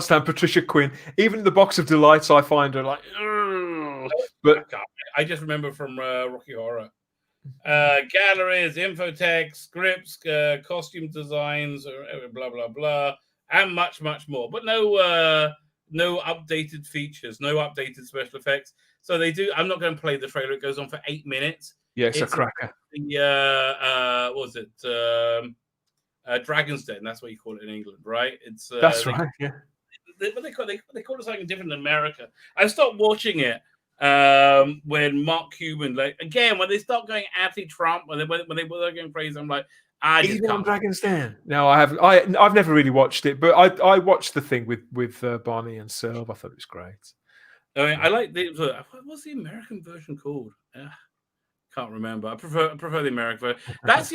stand Patricia Quinn. Even in the Box of Delights, I find her like. But I just remember from Rocky Horror. Galleries, infotech, scripts, costume designs, blah blah blah, and much more. But no updated features, no updated special effects. So they do. I'm not going to play the trailer. It goes on for 8 minutes. Yeah, it's a cracker. What was it? Dragon's Den. That's what you call it in England, right? It's that's right. Yeah. They call it something different in America. I stopped watching it when Mark Cuban, when they start going anti-Trump, when they were going crazy, I'm like, I just even can't. On Dragon's Den. No, I haven't. I've never really watched it, but I watched the thing with Barney and Serve. I thought it was great. I mean, I like what's the American version called? Can't remember. I prefer the American version. That's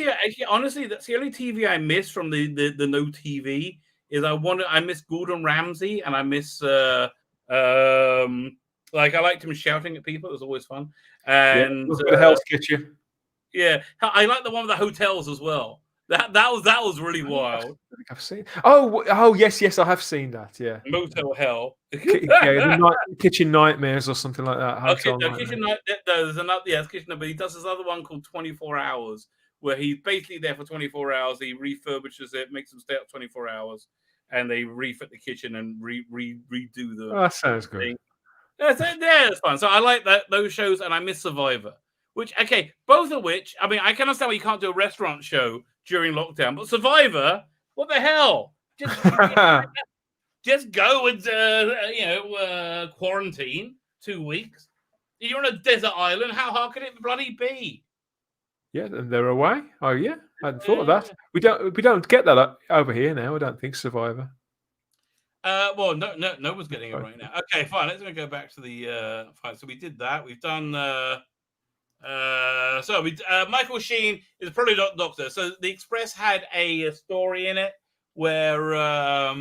honestly, that's the only TV I miss from the no TV. Is I miss Gordon Ramsay, and I miss I liked him shouting at people. It was always fun. And the Hell's Kitchen. Yeah, I like the one with the hotels as well. That was really wild. I think I've seen. Oh yes, I have seen that. Yeah, Motel Hell. Kitchen Nightmares or something like that. Okay, Kitchen Nightmares. There's another. Yeah, Kitchen, but he does this other one called 24 Hours, where he's basically there for 24 hours. He refurbishes it, makes them stay up 24 hours, and they refit the kitchen and redo the. Oh, that sounds good. Yeah, it's fun. So I like those shows, and I miss Survivor. Both of which, I mean, I can understand why you can't do a restaurant show during lockdown, but Survivor, what the hell? Just go and quarantine 2 weeks. You're on a desert island. How hard could it bloody be? Yeah, and they're away. Oh yeah, I hadn't thought of that. We don't get that over here now. I don't think Survivor. Well, no one's getting it right now. Okay, fine. Let's go back to the fine. So we did that. We've done. Michael Sheen is probably not Doctor. So the Express had a story in it where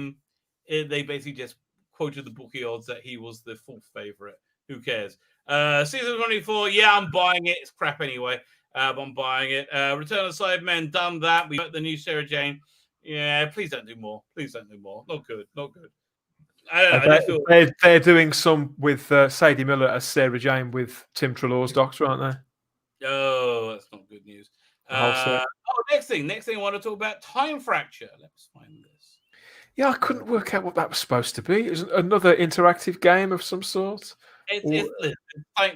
they basically just quoted the bookie odds that he was the 4th favorite. Who cares? Season 24. Yeah, I'm buying it. It's crap anyway. But I'm buying it. Return of the Cybermen. Done that. We got the new Sarah Jane. Yeah, please don't do more. Not good. I don't know. They're doing some with Sadie Miller as Sarah Jane with Tim Trelaw's Doctor, aren't they? Oh, that's not good news. Next thing I want to talk about Time Fracture. Let's find this. Yeah, I couldn't work out what that was supposed to be. It was another interactive game of some sort. I think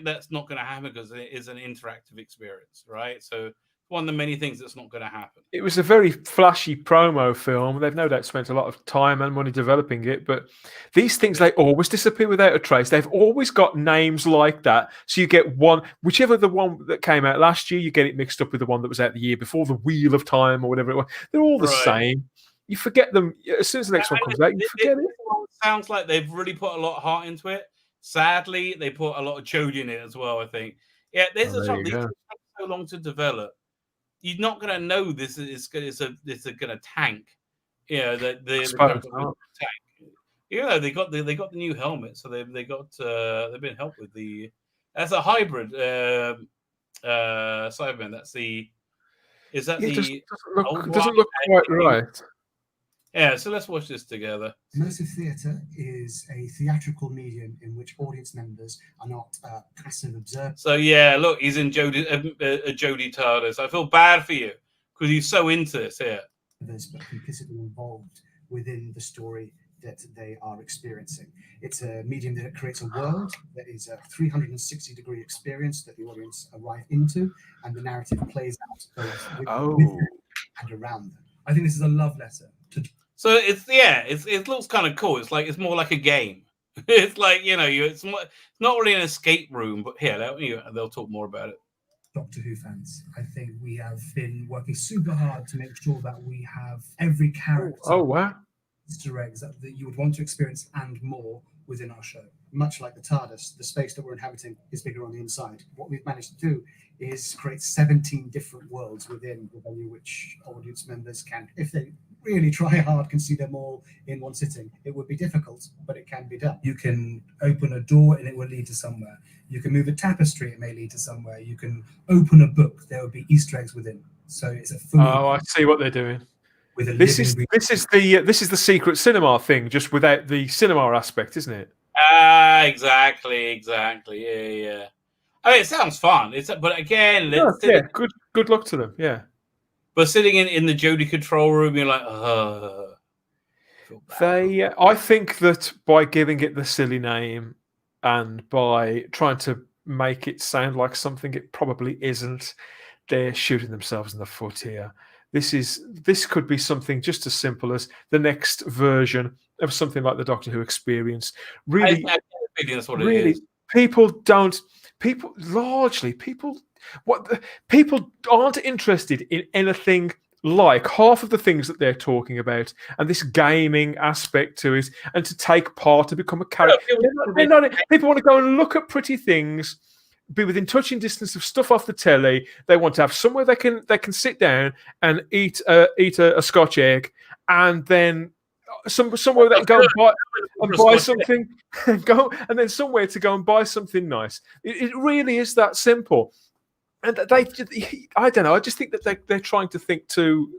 that's not going to happen because it is an interactive experience, right? So one of the many things that's not going to happen. It was a very flashy promo film. They've no doubt spent a lot of time and money developing it, but these things, they always disappear without a trace. They've always got names like that. So you get whichever the one that came out last year, you get it mixed up with the one that was out the year before, the Wheel of Time or whatever it was. They're all the same. You forget them. As soon as the next one comes out, you forget it. Sounds like they've really put a lot of heart into it. Sadly, they put a lot of chode in it as well, I think. Yeah, these take so long to develop. You're not going to know this is going to tank. Yeah, the tank. Yeah, they got the new helmet, so they've been helped with the. That's a hybrid Cyberman. Doesn't look quite right. Yeah, so let's watch this together. Immersive theatre is a theatrical medium in which audience members are not passive observers. So yeah, look, he's in Jodie TARDIS. I feel bad for you. because he's so into this here. But implicitly involved within the story that they are experiencing. It's a medium that creates a world that is a 360-degree experience that the audience arrive into, and the narrative plays out both with them and around them. I think this is a love letter to. So it looks kind of cool. It's more like a game. It's like, it's not really an escape room, but here they'll talk more about it. Doctor Who fans, I think we have been working super hard to make sure that we have every character. Oh wow! Easter eggs that you would want to experience and more within our show. Much like the TARDIS, the space that we're inhabiting is bigger on the inside. What we've managed to do is create 17 different worlds within the venue, which audience members can, if they really try hard, can see them all in one sitting. It would be difficult, but it can be done. You can open a door and it will lead to somewhere. You can move a tapestry, it may lead to somewhere. You can open a book, there will be Easter eggs within. So it's a full. Oh, I see what they're doing. This is the secret cinema thing, just without the cinema aspect, isn't it? Exactly. Yeah. I mean, it sounds fun. But again, good luck to them. Yeah. But sitting in the Jodie control room, you're like, I think that by giving it the silly name and by trying to make it sound like something it probably isn't, they're shooting themselves in the foot here. This could be something just as simple as the next version of something like the Doctor Who experience. Really, that's what it is. People aren't interested in anything like half of the things that they're talking about, and this gaming aspect to it, and to take part, to become a character. People want to go and look at pretty things, be within touching distance of stuff off the telly. They want to have somewhere they can sit down and eat a Scotch egg, and then somewhere they can go and buy something, and then somewhere to go and buy something nice. It really is that simple. And I don't know. I just think that they're trying to think to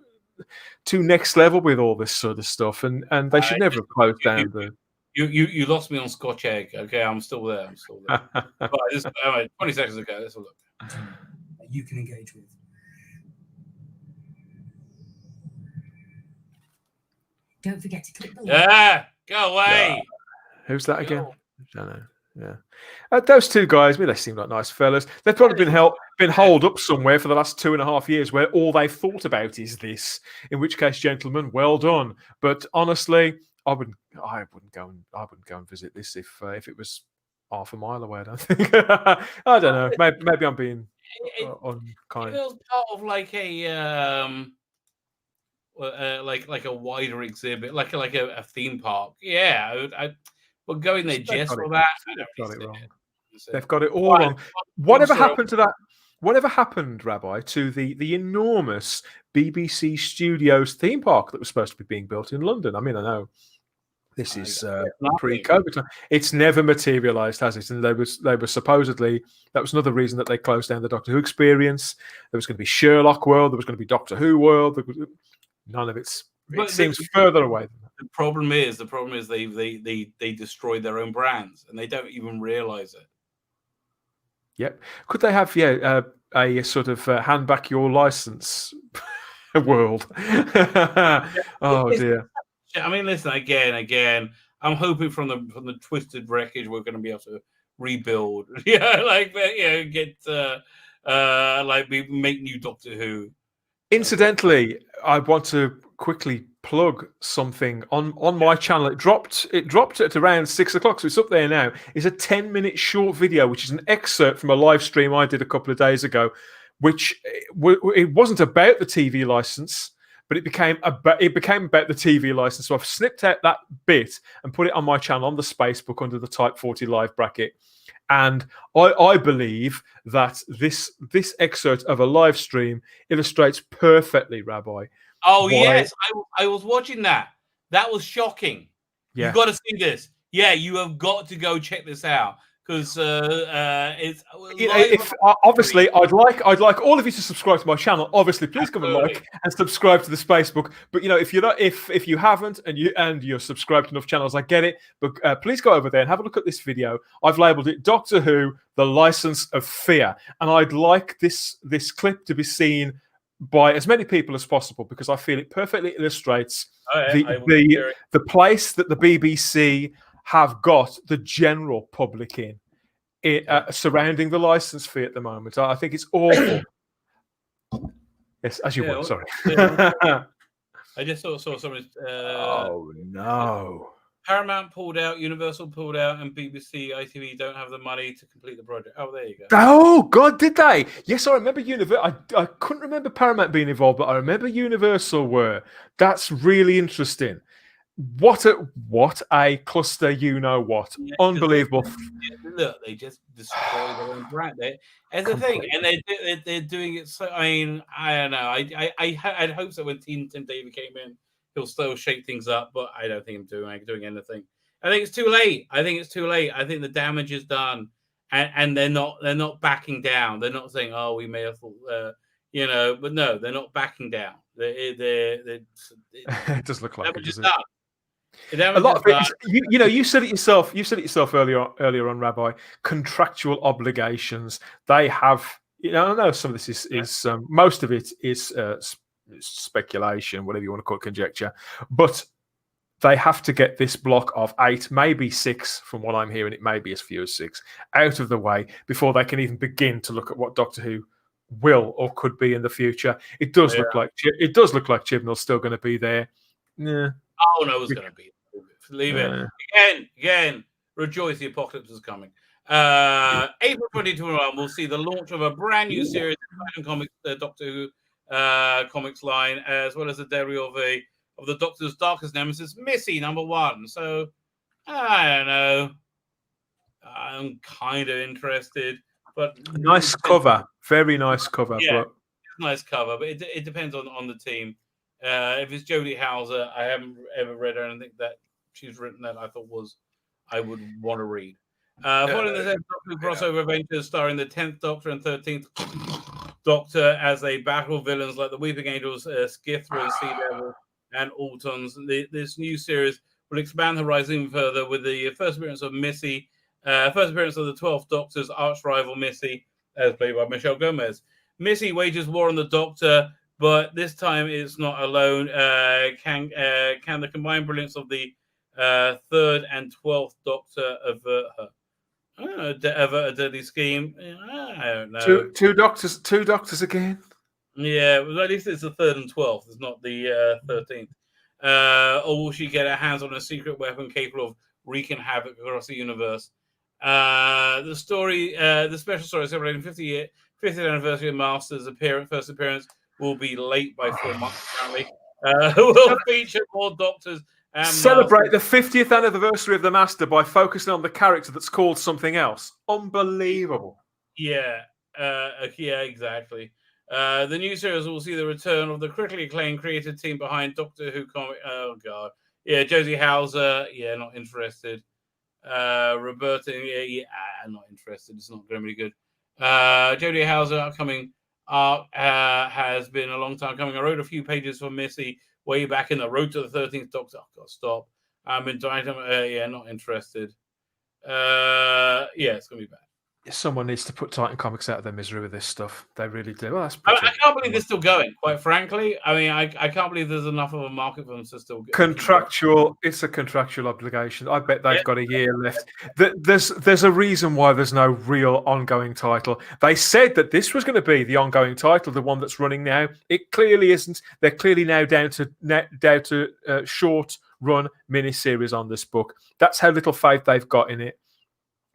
next level with all this sort of stuff, and they should never have closed down the. You lost me on Scotch egg. Okay, I'm still there. But 20 seconds ago. Let's have a look. That you can engage with. Don't forget to click the like. Yeah, go away. Who's that again? I don't know. Yeah, those two guys. They seem like nice fellas. They've probably been holed up somewhere for the last 2.5 years, where all they've thought about is this. In which case, gentlemen, well done. But honestly, I wouldn't go and visit this if it was half a mile away. I don't think. I don't know. Maybe I'm being unkind. It feels part of like a like a wider exhibit, like a theme park. Yeah, but going there just for that, got it wrong. They've got it all wrong. Whatever happened to that? Whatever happened, Rabbi, to the enormous BBC Studios theme park that was supposed to be being built in London? I mean, I know this is pre-COVID time. It's never materialised, has it? And they were supposedly, that was another reason that they closed down the Doctor Who experience. There was going to be Sherlock World. There was going to be Doctor Who World. None of it seems further away than that. The problem is they destroyed their own brands and they don't even realise it. Yep. Could they have a sort of hand back your license world? Oh dear. I mean, listen, again. I'm hoping from the twisted wreckage we're going to be able to rebuild. Make new Doctor Who. Incidentally, I want to quickly plug something on my channel. It dropped at around 6 o'clock, so it's up there now. It's a 10-minute short video, which is an excerpt from a live stream I did a couple of days ago, which it wasn't about the TV license, but it became about the TV license. So I've snipped out that bit and put it on my channel on the Spacebook under the Type 40 live bracket. And I believe that this excerpt of a live stream illustrates perfectly, Rabbi. Oh, yes. I was watching that. That was shocking. Yeah. You've got to see this. Yeah, you have got to go check this out. Because it's obviously I'd like all of you to subscribe to my channel. Obviously, please come and like and subscribe to the Spacebook. But if you're not, if you haven't and you're subscribed to enough channels, I get it. But please go over there and have a look at this video. I've labelled it Doctor Who: The License of Fear, and I'd like this clip to be seen by as many people as possible because I feel it perfectly illustrates I would hear it. the place that the BBC have got the general public in surrounding the license fee at the moment. I think it's awful. Yes, as you would. Sorry. I just saw something. Oh no! Paramount pulled out, Universal pulled out, and BBC, ITV don't have the money to complete the project. Oh, there you go. Oh God, did they? Yes, I remember Universal. I couldn't remember Paramount being involved, but I remember Universal were. That's really interesting. What a cluster! You know what? Yeah, unbelievable. Look, they just destroy their own brand. It's the thing, and they're doing it. So I mean, I don't know. I'd hope that when Tim David came in, he'll still shake things up, but I don't think I'm doing anything. I think it's too late. I think the damage is done, and they're not backing down. They're not saying, "Oh, we may have thought," but no, they're not backing down. It does look like it, doesn't it? A lot of it, you said it yourself. You said it yourself earlier on, Rabbi. Contractual obligations. They have. I know some of this is most of it is speculation, whatever you want to call it, conjecture. But they have to get this block of 8, maybe 6, from what I'm hearing. It may be as few as 6 out of the way before they can even begin to look at what Doctor Who will or could be in the future. It does look like Chibnall's still going to be there. Yeah. Oh no, it's going to be. Leave it again. Rejoice, the apocalypse is coming. April 2021, we'll see the launch of a brand new series in Comics, Doctor Who comics line, as well as the debut of the Doctor's darkest nemesis, Missy, #1. So I don't know. I'm kind of interested, but nice cover, very nice cover. Yeah, but nice cover, but it depends on the team. If it's Jodie Hauser, I haven't ever read anything that she's written that I thought I would want to read. Following the Doctor Who crossover adventures starring the 10th Doctor and 13th Doctor as they battle villains like the Weeping Angels, Skithra, Sea Devil, and Autons. This new series will expand the horizon further with the first appearance of Missy, first appearance of the 12th Doctor's arch rival Missy, as played by Michelle Gomez. Missy wages war on the Doctor, but this time it's not alone. Can the combined brilliance of the 3rd and 12th Doctor avert her? I don't know, avert a deadly scheme. I don't know. Two doctors again. Yeah, well, at least it's the 3rd and 12th. It's not the 13th. Or will she get her hands on a secret weapon capable of wreaking havoc across the universe? The special story celebrating 50th anniversary of Master's first appearance will be late by 4 months, apparently. Will feature more Doctors. Celebrate the 50th anniversary of the Master by focusing on the character that's called something else. Unbelievable. Yeah, exactly. The new series will see the return of the critically acclaimed creative team behind Doctor Who comic. Oh God, yeah, Josie Hauser. Yeah, not interested. Roberta. Yeah, I'm not interested. It's not going to be good. Jodie Hauser upcoming arc has been a long time coming. I wrote a few pages for Missy way back in the Road to the 13th Doctor. Oh God, stop. I'm in yeah, not interested. Yeah, it's going to be bad. Someone needs to put Titan Comics out of their misery with this stuff. They really do. Well, that's I can't believe they're still going, quite frankly. I mean, I can't believe there's enough of a market for them to still go. Contractual. It's a contractual obligation. I bet they've got a year left. There's a reason why there's no real ongoing title. They said that this was going to be the ongoing title, the one that's running now. It clearly isn't. They're clearly now down to short run miniseries on this book. That's how little faith they've got in it.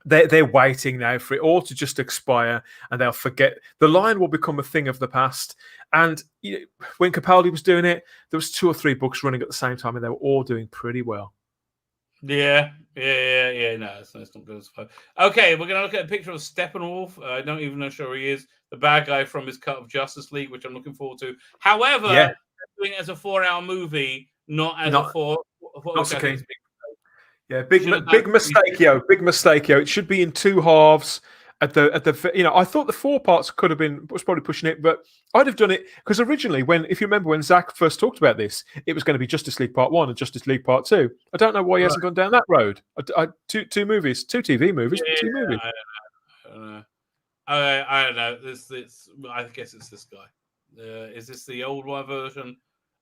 They're waiting now for it all to just expire, and they'll forget. The line will become a thing of the past. And when Capaldi was doing it, there was 2 or 3 books running at the same time, and they were all doing pretty well. Yeah. No, it's not good. Okay, we're going to look at a picture of Steppenwolf. I don't even know sure he is the bad guy from his cut of Justice League, which I'm looking forward to. However, doing it as a 4-hour movie, not as a 4. Not okay. Yeah, big mistake, yo. Big mistake, yo. It should be in 2 halves. I thought the 4 parts was probably pushing it, but I'd have done it because originally, if you remember when Zach first talked about this, it was going to be Justice League Part 1 and Justice League Part 2. I don't know why he hasn't gone down that road. 2 movies, 2 TV movies, 2 movies. I don't know. I don't know. I guess it's this guy. Is this the old one version?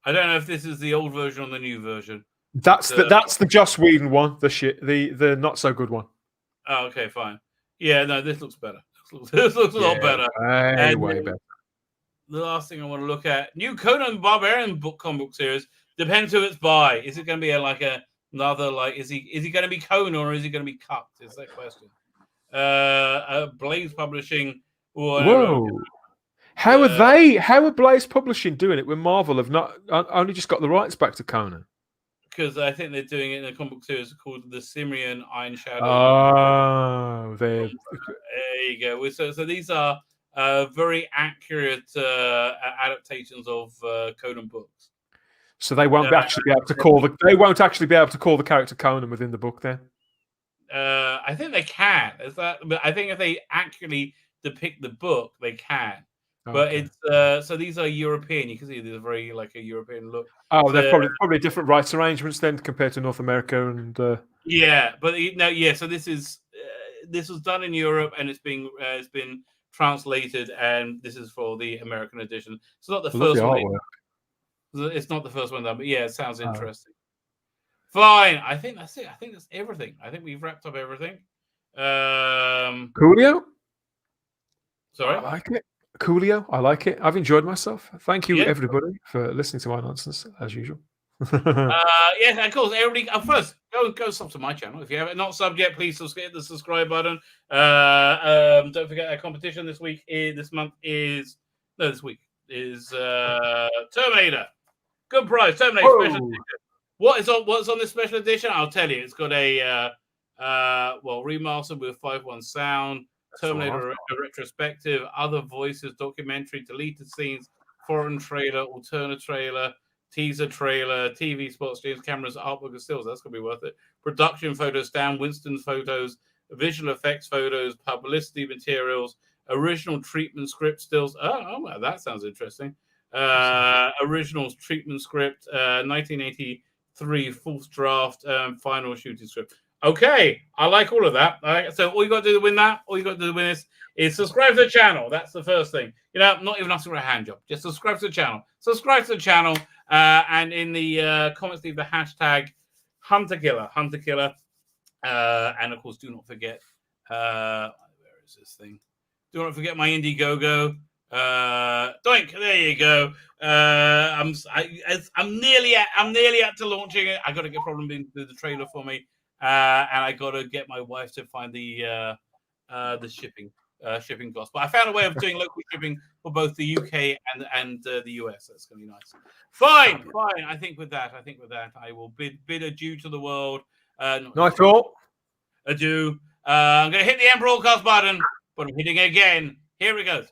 I don't know if this is the old version or the new version. That's the Joss Whedon one. The not so good one. Oh, okay, fine. Yeah, no, this looks better. This looks a lot better. Way better. The last thing I want to look at: new Conan the Barbarian comic book series. Depends who it's by. Is it going to be another is he going to be Conan or is he going to be Cucked? Is that question? Blaze Publishing. Whoa. How are Blaze Publishing doing it when Marvel have not only just got the rights back to Conan? Because I think they're doing it in a comic book series called The Cimmerian Iron Shadow. Oh, there you go. So these are very accurate adaptations of Conan books. So they won't actually be able to call the character Conan within the book then? I think they can. But I think if they accurately depict the book, they can. But it's so these are European. You can see there's a very a European look. Oh, they're probably different rights arrangements then compared to North America and. Yeah, but So this was done in Europe and it's been translated, and this is for the American edition. It's not the first one. It's not the first one done, but yeah, it sounds interesting. Fine, I think that's it. I think that's everything. I think we've wrapped up everything. Coolio. Sorry, I like it. Coolio, I like it. I've enjoyed myself. Thank you, everybody, for listening to my nonsense as usual. Yeah, of course. Everybody, first go sub to my channel if you haven't not subbed yet. Please hit the subscribe button. Don't forget our competition this week. This week is Terminator. Good prize, Terminator special edition. What's on this special edition? I'll tell you. It's got a remastered with 5.1 sound. Terminator retrospective, other voices, documentary, deleted scenes, foreign trailer, alternate trailer, teaser trailer, TV spots, streams, cameras, artwork, and stills. That's going to be worth it. Production photos, Stan Winston photos, visual effects photos, publicity materials, original treatment script stills. Oh, that sounds interesting. Original treatment script, 1983 fourth draft, final shooting script. Okay, I like all of that. All right, so all you got to do to win that, all you got to do to win this is subscribe to the channel. That's the first thing. Not even asking for a hand job. Just subscribe to the channel. Subscribe to the channel, and in the comments leave the hashtag HunterKiller. And of course, do not forget. Where is this thing? Do not forget my Indiegogo. Doink, there you go. I'm nearly at to launching it. I got to get problem being do the trailer for me. And I got to get my wife to find the shipping cost. But I found a way of doing local shipping for both the UK and the US. That's going to be nice. Fine. I think with that, I will bid adieu to the world. Night all. Adieu. I'm going to hit the end broadcast button, but I'm hitting it again. Here it goes.